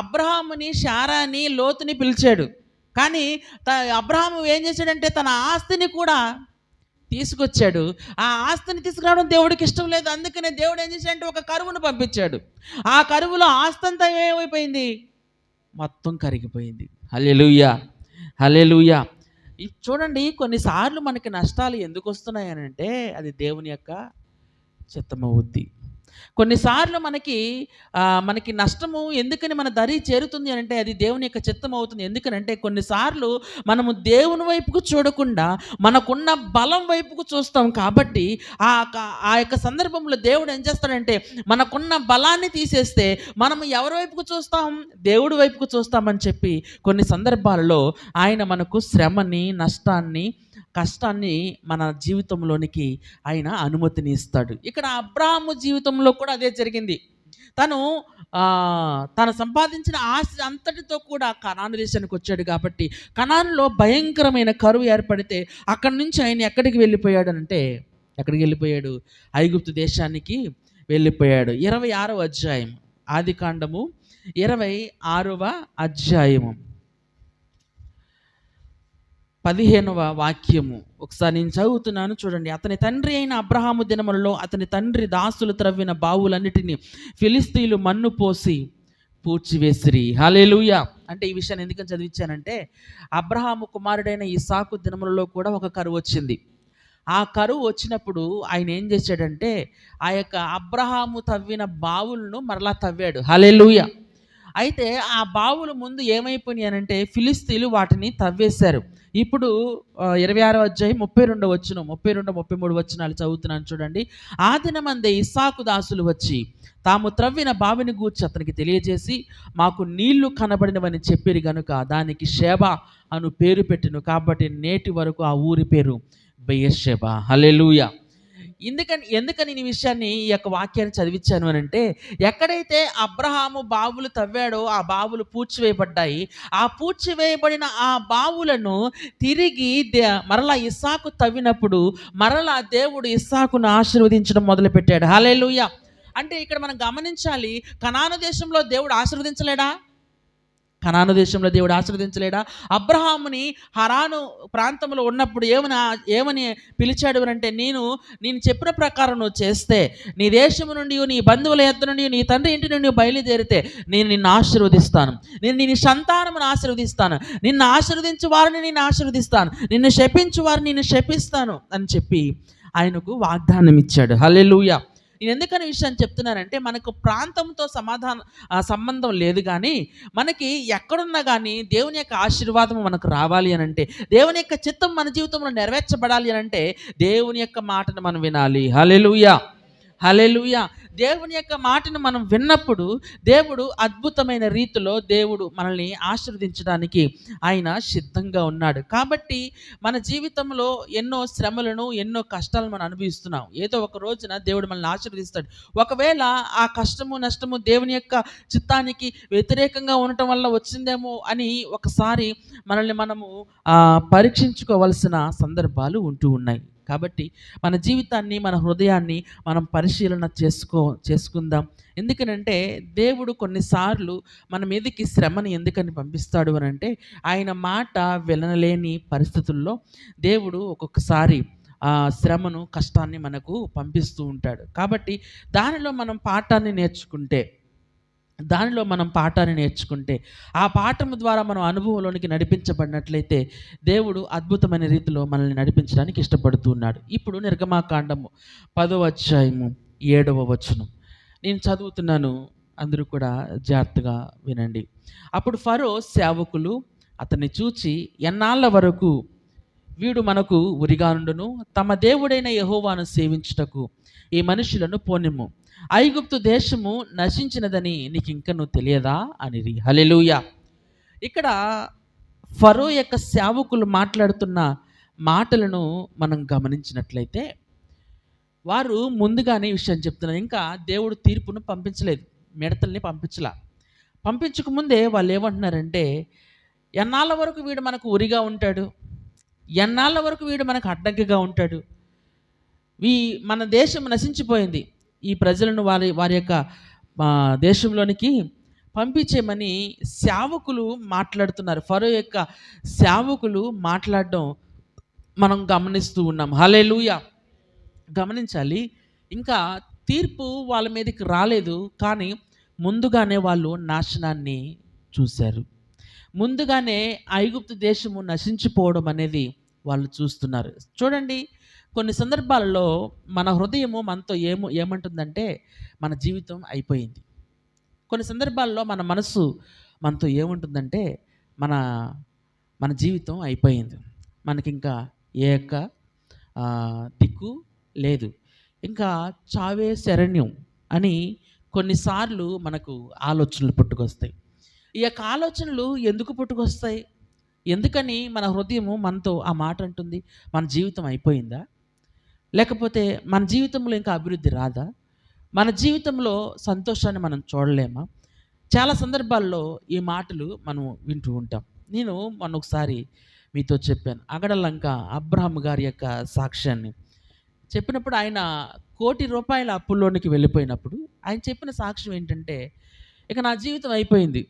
అబ్రహాముని, శారాని, లోతుని పిలిచాడు. కానీ అబ్రహాము ఏం చేశాడంటే తన ఆస్తిని కూడా తీసుకొచ్చాడు. ఆ ఆస్తిని తీసుకురావడం దేవుడికి ఇష్టం లేదు. అందుకనే దేవుడు ఏం చేశాడంటే ఒక కరువును పంపించాడు. ఆ కరువులో ఆస్తి అంతా ఏమైపోయింది? మొత్తం కరిగిపోయింది. హల్లెలూయా, హల్లెలూయా. చూడండి, కొన్నిసార్లు మనకి నష్టాలు ఎందుకు వస్తున్నాయనంటే అది దేవుని యొక్క చిత్తమవుద్ది. కొన్నిసార్లు మనకి నష్టము ఎందుకని మన దరి చేరుతుంది అంటే అది దేవుని యొక్క చిత్తం అవుతుంది. ఎందుకనంటే కొన్నిసార్లు మనము దేవుని వైపుకు చూడకుండా మనకున్న బలం వైపుకు చూస్తాం. కాబట్టి ఆ యొక్క సందర్భంలో దేవుడు ఏం చేస్తాడంటే మనకున్న బలాన్ని తీసేస్తే మనము ఎవరి వైపుకు చూస్తాం? దేవుడి వైపుకు చూస్తామని చెప్పి కొన్ని సందర్భాలలో ఆయన మనకు శ్రమని, నష్టాన్ని, కష్టాన్ని మన జీవితంలోనికి ఆయన అనుమతిని ఇస్తాడు. ఇక్కడ అబ్రాహాము జీవితంలో కూడా అదే జరిగింది. తను తను సంపాదించిన ఆస్తి అంతటితో కూడా కనాను దేశానికి వచ్చాడు. కాబట్టి కనానులో భయంకరమైన కరువు ఏర్పడితే అక్కడి నుంచి ఆయన ఎక్కడికి వెళ్ళిపోయాడు? ఐగుప్తు దేశానికి వెళ్ళిపోయాడు. 26వ అధ్యాయం, ఆదికాండము 26వ అధ్యాయము 15వ వాక్యము ఒకసారి నేను చదువుతున్నాను, చూడండి. అతని తండ్రి అయిన అబ్రహాము దినములలో అతని తండ్రి దాసులు త్రవ్విన బావులన్నిటినీ ఫిలిస్తీయులు మన్ను పోసి పూడ్చివేసిరి. హల్లెలూయా. అంటే ఈ విషయాన్ని ఎందుకని చదివించానంటే, అబ్రహాము కుమారుడైన ఇస్సాకు దినములలో కూడా ఒక కరువు వచ్చింది. ఆ కరువు వచ్చినప్పుడు ఆయన ఏం చేశాడంటే ఆ యొక్క అబ్రహాము తవ్విన బావులను మరలా తవ్వాడు. హల్లెలూయా. అయితే ఆ బావులు ముందు ఏమైపోయినాయి అనంటే ఫిలిస్తీన్లు వాటిని తవ్వేశారు. ఇప్పుడు 26వ అధ్యాయం 32వ వచనం, 32, 33 వచనాలు చదువుతున్నాను, చూడండి. ఆ దినమందే ఇస్సాకు దాసులు వచ్చి తాము త్రవ్విన బావిని గూర్చి అతనికి తెలియజేసి, మాకు నీళ్లు కనబడినవని చెప్పిరి గనుక దానికి షేబా అను పేరు పెట్టెను. కాబట్టి నేటి వరకు ఆ ఊరి పేరు బెయేర్షెబా. హల్లెలూయా. ఎందుకని ఈ విషయాన్ని, ఈ యొక్క వాక్యాన్ని చదివించాను అని అంటే, ఎక్కడైతే అబ్రహాము బావులు తవ్వాడో ఆ బావులు పూడ్చివేయబడ్డాయి. ఆ పూడ్చివేయబడిన ఆ బావులను తిరిగి మరలా ఇస్సాకు తవ్వినప్పుడు మరలా దేవుడు ఇస్సాకును ఆశీర్వదించడం మొదలుపెట్టాడు. హల్లెలూయా. అంటే ఇక్కడ మనం గమనించాలి, కనాను దేశంలో దేవుడు ఆశీర్వదించలేడా? కనాను దేశంలో దేవుడు ఆశీర్వదించలేడా? అబ్రహాముని హరాను ప్రాంతంలో ఉన్నప్పుడు ఏమని పిలిచాడు అంటే, నేను చెప్పిన ప్రకారం నువ్వు చేస్తే, నీ దేశము నుండి, నీ బంధువుల యొద్ద నుండి, నీ తండ్రి ఇంటి నుండి బయలుదేరితే నేను నిన్ను ఆశీర్వదిస్తాను, నేను నీ సంతానమును ఆశీర్వదిస్తాను, నిన్ను ఆశీర్వదించు వారిని నేను ఆశీర్వదిస్తాను, నిన్ను శపించు వారిని నేను శపిస్తాను అని చెప్పి ఆయనకు వాగ్దానం ఇచ్చాడు. హల్లెలూయా. నేను ఎందుకని విషయాన్ని చెప్తున్నానంటే, మనకు ప్రాంతంతో సంబంధం లేదు, కానీ మనకి ఎక్కడున్నా కానీ దేవుని యొక్క ఆశీర్వాదం మనకు రావాలి అని అంటే, దేవుని యొక్క చిత్తం మన జీవితంలో నెరవేర్చబడాలి అని అంటే దేవుని యొక్క మాటను మనం వినాలి. హల్లెలూయా. హల్లెలూయా. దేవుని యొక్క మాటను మనం విన్నప్పుడు దేవుడు అద్భుతమైన రీతిలో దేవుడు మనల్ని ఆశీర్వదించడానికి ఆయన సిద్ధంగా ఉన్నాడు. కాబట్టి మన జీవితంలో ఎన్నో శ్రమలను, ఎన్నో కష్టాలను మనం అనుభవిస్తున్నాం. ఏదో ఒక రోజున దేవుడు మనల్ని ఆశీర్వదిస్తాడు. ఒకవేళ ఆ కష్టము, నష్టము దేవుని యొక్క చిత్తానికి వ్యతిరేకంగా ఉండటం వల్ల వచ్చిందేమో అని ఒకసారి మనల్ని మనము పరీక్షించుకోవలసిన సందర్భాలు ఉంటూ ఉన్నాయి. కాబట్టి మన జీవితాన్ని, మన హృదయాన్ని మనం పరిశీలన చేసుకుందాం. ఎందుకనంటే దేవుడు కొన్నిసార్లు మన మీదకి శ్రమని ఎందుకని పంపిస్తాడు అని అంటే, ఆయన మాట వినలేని పరిస్థితుల్లో దేవుడు ఒక్కొక్కసారి శ్రమను, కష్టాన్ని మనకు పంపిస్తూ ఉంటాడు. కాబట్టి దానిలో మనం పాఠాన్ని నేర్చుకుంటే ఆ పాఠము ద్వారా మనం అనుభవంలోనికి నడిపించబడినట్లయితే దేవుడు అద్భుతమైన రీతిలో మనల్ని నడిపించడానికి ఇష్టపడుతున్నాడు. ఇప్పుడు నిర్గమాకాండము 10వ అధ్యాయము 7వ వచనం నేను చదువుతున్నాను, అందరూ కూడా జాగ్రత్తగా వినండి. అప్పుడు ఫరో సేవకులు అతన్ని చూచి, ఎన్నాళ్ళ వరకు వీడు మనకు ఉరిగానుండును? తమ దేవుడైన యెహోవాను సేవించుటకు ఈ మనుషులను పోనిమ్ము, ఐగుప్తు దేశము నశించినదని నీకు ఇంకనూ తెలియదా అనిరి. హల్లెలూయా. ఇక్కడ ఫరో యొక్క సేవకులు మాట్లాడుతున్న మాటలను మనం గమనించినట్లయితే, వారు ముందుగానే విషయం చెప్తున్నారు. ఇంకా దేవుడు తీర్పును పంపించలేదు, మిడతల్ని పంపించకముందే వాళ్ళు ఏమంటున్నారంటే, ఎన్నాళ్ళ వరకు వీడు మనకు ఉరిగా ఉంటాడు, ఎన్నాళ్ళ వరకు వీడు మనకు అడ్డంకిగా ఉంటాడు, మన దేశం నశించిపోయింది, ఈ ప్రజలను వారి యొక్క దేశంలోనికి పంపించేయమని సేవకులు మాట్లాడుతున్నారు. ఫరో యొక్క సేవకులు మాట్లాడడం మనం గమనిస్తూ ఉన్నాం. హల్లెలూయా. గమనించాలి, ఇంకా తీర్పు వాళ్ళ మీదకి రాలేదు, కానీ ముందుగానే వాళ్ళు నాశనాన్ని చూశారు. ముందుగానే ఐగుప్తు దేశము నశించిపోవడం అనేది వాళ్ళు చూస్తున్నారు. చూడండి, కొన్ని సందర్భాలలో మన హృదయము మనతో ఏమంటుందంటే మన జీవితం అయిపోయింది. కొన్ని సందర్భాల్లో మన మనస్సు మనతో ఏముంటుందంటే మన మన జీవితం అయిపోయింది. మనకింకా ఏ యొక్క దిక్కు లేదు. ఇంకా చావే శరణ్యం అని కొన్నిసార్లు మనకు ఆలోచనలు పుట్టుకొస్తాయి. ఈ యొక్క ఆలోచనలు ఎందుకు పుట్టుకొస్తాయి? ఎందుకని మన హృదయము మనతో ఆ మాట అంటుంది? మన జీవితం అయిపోయిందా? లేకపోతే మన జీవితంలో ఇంకా అభివృద్ధి రాదా? మన జీవితంలో సంతోషాన్ని మనం చూడలేమా? చాలా సందర్భాల్లో ఈ మాటలు మనం వింటూ ఉంటాం. నేను మొన్న ఒకసారి మీతో చెప్పాను. అగడలంక అబ్రహాం గారి యొక్క సాక్ష్యాన్ని చెప్పినప్పుడు ఆయన ₹1,00,00,000 అప్పుల్లోనికి వెళ్ళిపోయినప్పుడు ఆయన చెప్పిన సాక్ష్యం ఏంటంటే, ఇక నా జీవితం అయిపోయింది.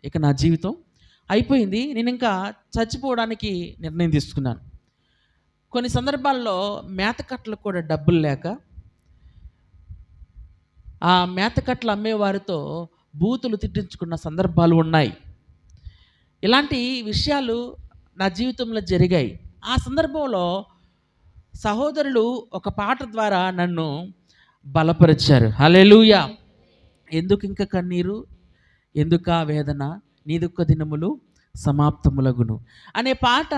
ఇక నా జీవితం అయిపోయింది. నేనింకా చచ్చిపోవడానికి నిర్ణయం తీసుకున్నాను. కొన్ని సందర్భాల్లో మేతకట్టలకు కూడా డబ్బులు లేక ఆ మేతకట్టలు అమ్మేవారితో బూతులు తిట్టించుకున్న సందర్భాలు ఉన్నాయి. ఇలాంటి విషయాలు నా జీవితంలో జరిగాయి. ఆ సందర్భంలో సహోదరులు ఒక పాట ద్వారా నన్ను బలపరిచారు. హల్లెలూయా! ఎందుకింక కన్నీరు, ఎందుకా వేదన, నీ దుఃఖ దినములు సమాప్తములగును అనే పాట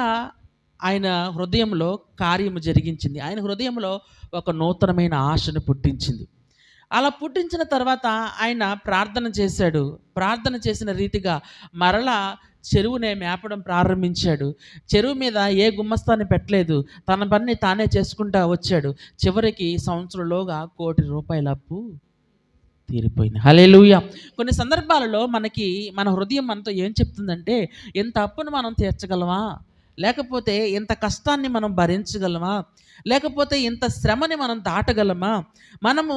ఆయన హృదయంలో కార్యము జరిగించింది. ఆయన హృదయంలో ఒక నూతనమైన ఆశను పుట్టించింది. అలా పుట్టించిన తర్వాత ఆయన ప్రార్థన చేశాడు. ప్రార్థన చేసిన రీతిగా మరలా చెరువునే మేపడం ప్రారంభించాడు. చెరువు మీద ఏ గుమ్మస్తాన్ని పెట్టలేదు. తన పని తానే చేసుకుంటా వచ్చాడు. చివరికి సంవత్సరంలోగా ₹1,00,00,000 అప్పు తీరిపోయింది. హల్లెలూయా! కొన్ని సందర్భాలలో మనకి మన హృదయం మనతో ఏం చెప్తుందంటే, ఇంత అప్పును మనం తీర్చగలమా? లేకపోతే ఇంత కష్టాన్ని మనం భరించగలమా? లేకపోతే ఇంత శ్రమని మనం దాటగలమా? మనము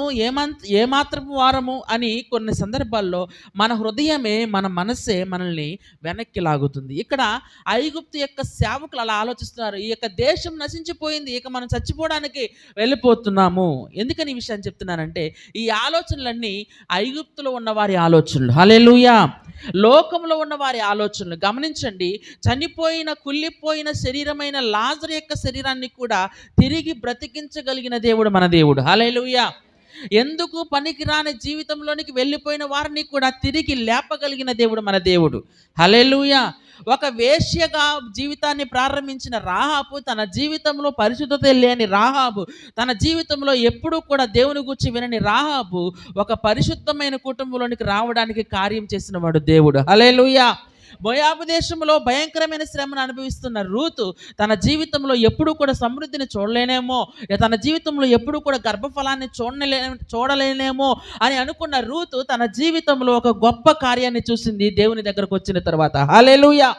ఏమాత్రపు వారము అని కొన్ని సందర్భాల్లో మన హృదయమే, మన మనస్సే మనల్ని వెనక్కి లాగుతుంది. ఇక్కడ ఐగుప్తు యొక్క సేవకులు అలా ఆలోచిస్తున్నారు. ఈ యొక్క దేశం నశించిపోయింది. ఇక మనం చచ్చిపోవడానికి వెళ్ళిపోతున్నాము. ఎందుకని ఈ విషయాన్ని చెప్తున్నానంటే, ఈ ఆలోచనలన్నీ ఐగుప్తులో ఉన్న వారి ఆలోచనలు. హల్లెలూయా! లోకంలో ఉన్న వారి ఆలోచనలు గమనించండి. చనిపోయిన కుళ్ళిపోయిన శరీరమైన లాజరు యొక్క శరీరాన్ని కూడా తిరిగి బ్రతికించగలిగిన దేవుడు మన దేవుడు. హల్లెలూయా! ఎందుకు పనికిరాని జీవితంలోనికి వెళ్ళిపోయిన వారిని కూడా తిరిగి లేపగలిగిన దేవుడు మన దేవుడు. హల్లెలూయా! ఒక వేశ్యగా జీవితాన్ని ప్రారంభించిన రాహాబు, తన జీవితంలో పరిశుద్ధత లేని రాహాబు, తన జీవితంలో ఎప్పుడూ కూడా దేవుని గురించి వినని రాహాబు ఒక పరిశుద్ధమైన కుటుంబంలోనికి రావడానికి కార్యం చేసిన వాడు దేవుడు. హల్లెలూయా! మోయాబు దేశంలో భయంకరమైన శ్రమను అనుభవిస్తున్న రూతు తన జీవితంలో ఎప్పుడూ కూడా సమృద్ధిని చూడలేనేమో, తన జీవితంలో ఎప్పుడూ కూడా గర్భఫలాన్ని చూడలేనేమో అని అనుకున్న రూతు తన జీవితంలో ఒక గొప్ప కార్యాన్ని చూసింది దేవుని దగ్గరకు వచ్చిన తర్వాత. హల్లెలూయా!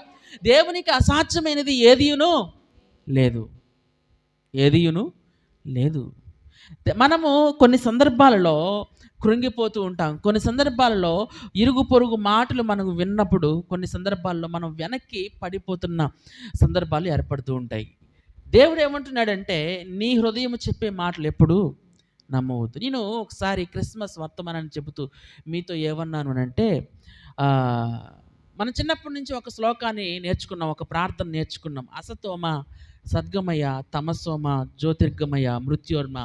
దేవునికి అసాధ్యమైనది ఏదియును లేదు. ఏదియును లేదు. మనము కొన్ని సందర్భాలలో కృంగిపోతూ ఉంటాం. కొన్ని సందర్భాలలో ఇరుగు పొరుగు మాటలు మనకు విన్నప్పుడు కొన్ని సందర్భాల్లో మనం వెనక్కి పడిపోతున్న సందర్భాలు ఏర్పడుతూ ఉంటాయి. దేవుడు ఏమంటున్నాడంటే, నీ హృదయం చెప్పే మాటలు ఎప్పుడు నమ్మవద్దు. నేను ఒకసారి క్రిస్మస్ వర్తమానాన్ని చెబుతూ మీతో ఏమన్నాను అంటే, మనం చిన్నప్పటి నుంచి ఒక శ్లోకాన్ని నేర్చుకున్నాం, ఒక ప్రార్థన నేర్చుకున్నాం. అసతోమ సద్గమయ, తమసోమ జ్యోతిర్గమయ, మృత్యోర్మ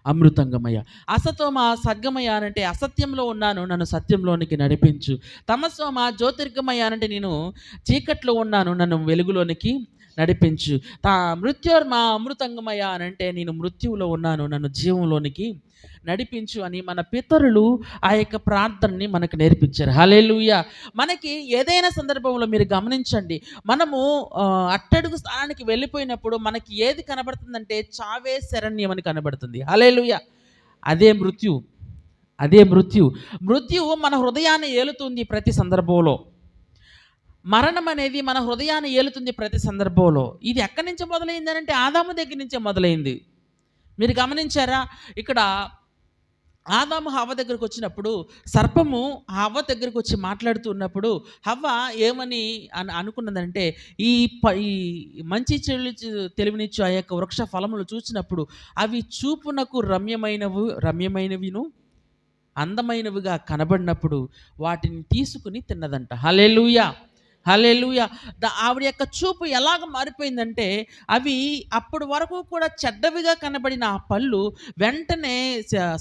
అమృతంగమయ. అసతోమ సద్గమయ అనంటే అసత్యంలో ఉన్నాను, నన్ను సత్యంలోనికి నడిపించు. తమసోమ జ్యోతిర్గమయ అనంటే నేను చీకట్లో ఉన్నాను, నన్ను వెలుగులోనికి నడిపించు. మృత్యోర్మ అమృతంగమయ అనంటే నేను మృత్యువులో ఉన్నాను, నన్ను జీవంలోనికి నడిపించు అని మన పితరులు ఆ యొక్క ప్రార్థనని మనకు నేర్పించారు. హల్లెలూయా! మనకి ఏదైనా సందర్భంలో మీరు గమనించండి, మనము అట్టడుగు స్థానానికి వెళ్ళిపోయినప్పుడు మనకి ఏది కనబడుతుందంటే చావే శరణ్యం అని కనబడుతుంది. హల్లెలూయా! అదే మృత్యు. అదే మృత్యువు మన హృదయాన్ని ఏలుతుంది ప్రతి సందర్భంలో. మరణం అనేది మన హృదయాన్ని ఏలుతుంది ప్రతి సందర్భంలో. ఇది ఎక్కడి నుంచి మొదలైంది అంటే ఆదాము దగ్గర నుంచే మొదలైంది. మీరు గమనించారా? ఇక్కడ ఆదాము హవ్వ దగ్గరకు వచ్చినప్పుడు సర్పము హవ్వ దగ్గరకు వచ్చి మాట్లాడుతూ ఉన్నప్పుడు హవ్వ ఏమని అనుకున్నదంటే, ఈ మంచి చెడు తెలివినిచ్చు ఆ యొక్క వృక్ష ఫలములు చూసినప్పుడు అవి చూపునకు రమ్యమైనవిను అందమైనవిగా కనబడినప్పుడు వాటిని తీసుకుని తిన్నదంట. హల్లెలూయా! హల్లెలూయా. ఆవిడ యొక్క చూపు ఎలాగ మారిపోయిందంటే, అవి అప్పటి వరకు కూడా చెడ్డవిగా కనబడిన ఆ పళ్ళు వెంటనే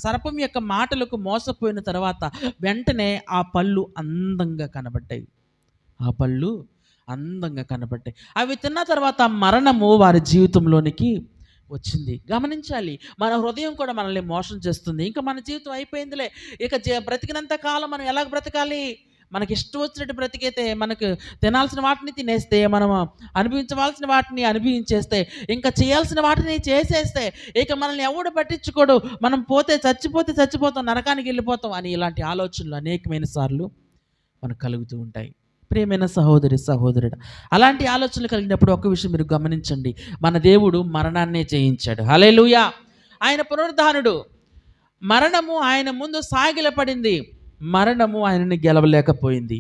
సర్పం యొక్క మాటలకు మోసపోయిన తర్వాత వెంటనే ఆ పళ్ళు అందంగా కనబడ్డాయి. ఆ పళ్ళు అందంగా కనబడ్డాయి. అవి తిన్న తర్వాత మరణము వారి జీవితంలోనికి వచ్చింది. గమనించాలి, మన హృదయం కూడా మనల్ని మోసం చేస్తుంది. ఇంకా మన జీవితం అయిపోయిందిలే, ఇక బ్రతికినంత కాలం మనం ఎలాగ బ్రతకాలి? మనకి ఇష్టం వచ్చినట్టు బ్రతికైతే, మనకు తినాల్సిన వాటిని తినేస్తే, మనం అనుభవించవలసిన వాటిని అనుభవించేస్తే, ఇంకా చేయాల్సిన వాటిని చేసేస్తే, ఇక మనల్ని ఎవడు పట్టించుకోడు, మనం పోతే చచ్చిపోతాం, నరకానికి వెళ్ళిపోతాం అని ఇలాంటి ఆలోచనలు అనేకమైన సార్లు మనకు కలుగుతూ ఉంటాయి. ప్రియమైన సహోదరుడు, అలాంటి ఆలోచనలు కలిగినప్పుడు ఒక విషయం మీరు గమనించండి, మన దేవుడు మరణాన్నే జయించాడు. హల్లెలూయా. ఆయన పునరుద్ధానుడు. మరణము ఆయన ముందు సాగిలపడింది, మరణము ఆయనని గెలవలేకపోయింది.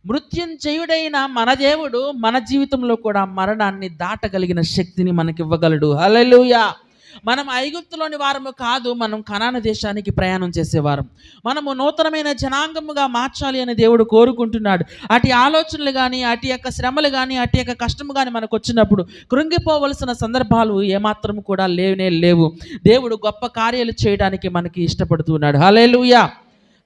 మృత్యుంజయుడైన మన దేవుడు మన జీవితంలో కూడా మరణాన్ని దాటగలిగిన శక్తిని మనకివ్వగలడు. హల్లెలూయా. మనం ఐగుప్తులోని వారము కాదు, మనం కనాను దేశానికి ప్రయాణం చేసేవారం. మనము నూతనమైన జనాంగముగా మార్చాలి అని దేవుడు కోరుకుంటున్నాడు. అటు ఆలోచనలు కానీ, అటు యొక్క శ్రమలు కానీ, అటు యొక్క కష్టము కానీ మనకు వచ్చినప్పుడు కృంగిపోవలసిన సందర్భాలు ఏమాత్రం కూడా లేవు. దేవుడు గొప్ప కార్యాలు చేయడానికి మనకి ఇష్టపడుతున్నాడు. హల్లెలూయా.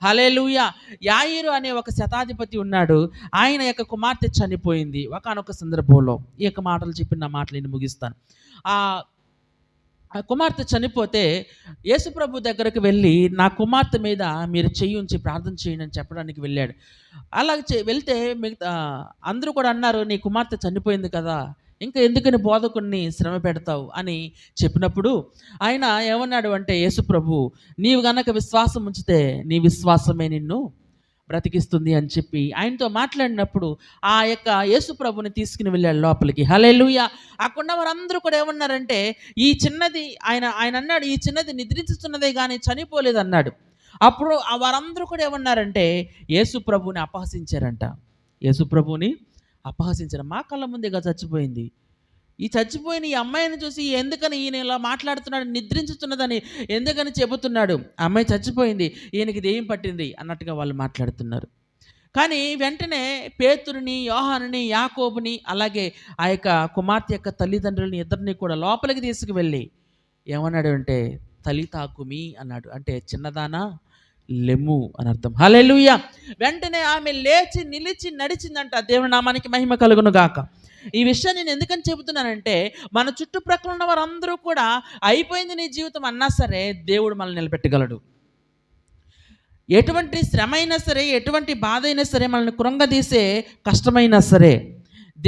హల్లెలూయా. యాయిరు అనే ఒక శతాధిపతి ఉన్నాడు. ఆయన యొక్క కుమార్తె చనిపోయింది ఒకానొక సందర్భంలో. ఈ యొక్క మాటలు చెప్పి నా మాటలు ముగిస్తాను. ఆ కుమార్తె చనిపోతే యేసుప్రభు దగ్గరకు వెళ్ళి, నా కుమార్తె మీద మీరు చెయ్యి ఉంచి ప్రార్థన చేయండి అని చెప్పడానికి వెళ్ళాడు. అలాగే వెళ్తే మిగతా అందరూ కూడా అన్నారు, నీ కుమార్తె చనిపోయింది కదా, ఇంకా ఎందుకని బోధకుడిని శ్రమ పెడతావు అని చెప్పినప్పుడు ఆయన ఏమన్నాడు అంటే, యేసుప్రభు నీవు గనక విశ్వాసం ఉంచితే నీ విశ్వాసమే నిన్ను బ్రతికిస్తుంది అని చెప్పి ఆయనతో మాట్లాడినప్పుడు ఆ యొక్క యేసుప్రభుని తీసుకుని వెళ్ళాడు లోపలికి. హల్లెలూయా. అక్కడ వారందరూ కూడా ఏమన్నారంటే, ఈ చిన్నది ఆయన అన్నాడు, ఈ చిన్నది నిద్రించుతున్నదే కానీ చనిపోలేదు అన్నాడు. అప్పుడు వారందరూ కూడా ఏమన్నారంటే, యేసుప్రభుని అపహసించారంట. యేసుప్రభుని అపహసించారు. మా కళ్ళ ముందేగా చచ్చిపోయింది. ఈ చచ్చిపోయిన ఈ అమ్మాయిని చూసి ఎందుకని ఈయన ఇలా మాట్లాడుతున్నాడు, నిద్రించుతున్నదని ఎందుకని చెబుతున్నాడు, అమ్మాయి చచ్చిపోయింది, ఈయనకి దెయ్యం పట్టింది అన్నట్టుగా వాళ్ళు మాట్లాడుతున్నారు. కానీ వెంటనే పేతురుని, యోహానుని, యాకోబుని, అలాగే ఆ యొక్క కుమార్తె యొక్క తల్లిదండ్రులని ఇద్దరిని కూడా లోపలికి తీసుకువెళ్ళి ఏమన్నాడు అంటే, తలితా కుమి అన్నాడు. అంటే చిన్నదానా లెమ్ము అని అర్థం. హల్లెలూయా. వెంటనే ఆమె లేచి నిలిచి నడిచిందంట. దేవుని నామానికి మహిమ కలుగును గాక. ఈ విషయాన్ని నేను ఎందుకని చెబుతున్నానంటే, మన చుట్టుప్రక్కల ఉన్న వారందరూ కూడా అయిపోయింది నీ జీవితం అన్నా సరే దేవుడు మనల్ని నిలబెట్టగలడు. ఎటువంటి శ్రమ అయినా సరే, ఎటువంటి బాధ అయినా సరే, మనల్ని కృంగదీసే కష్టమైనా సరే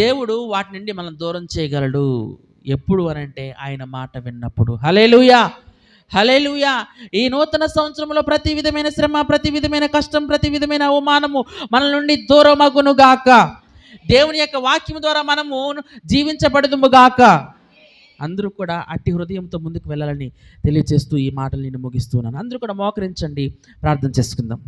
దేవుడు వాటి నుండి మనం దూరం చేయగలడు. ఎప్పుడు అనంటే ఆయన మాట విన్నప్పుడు. హల్లెలూయా. హల్లెలూయా. ఈ నూతన సంవత్సరంలో ప్రతి విధమైన శ్రమ, ప్రతి విధమైన కష్టం, ప్రతి విధమైన అవమానము మన నుండి దూరమగును గాక. దేవుని యొక్క వాక్యం ద్వారా మనము జీవించబడుదుము గాక. అందరూ కూడా అట్టి హృదయంతో ముందుకు వెళ్ళాలని తెలియజేస్తూ ఈ మాటలు నేను ముగిస్తున్నాను. అందరూ కూడా మోకరించండి, ప్రార్థన చేసుకుందాం.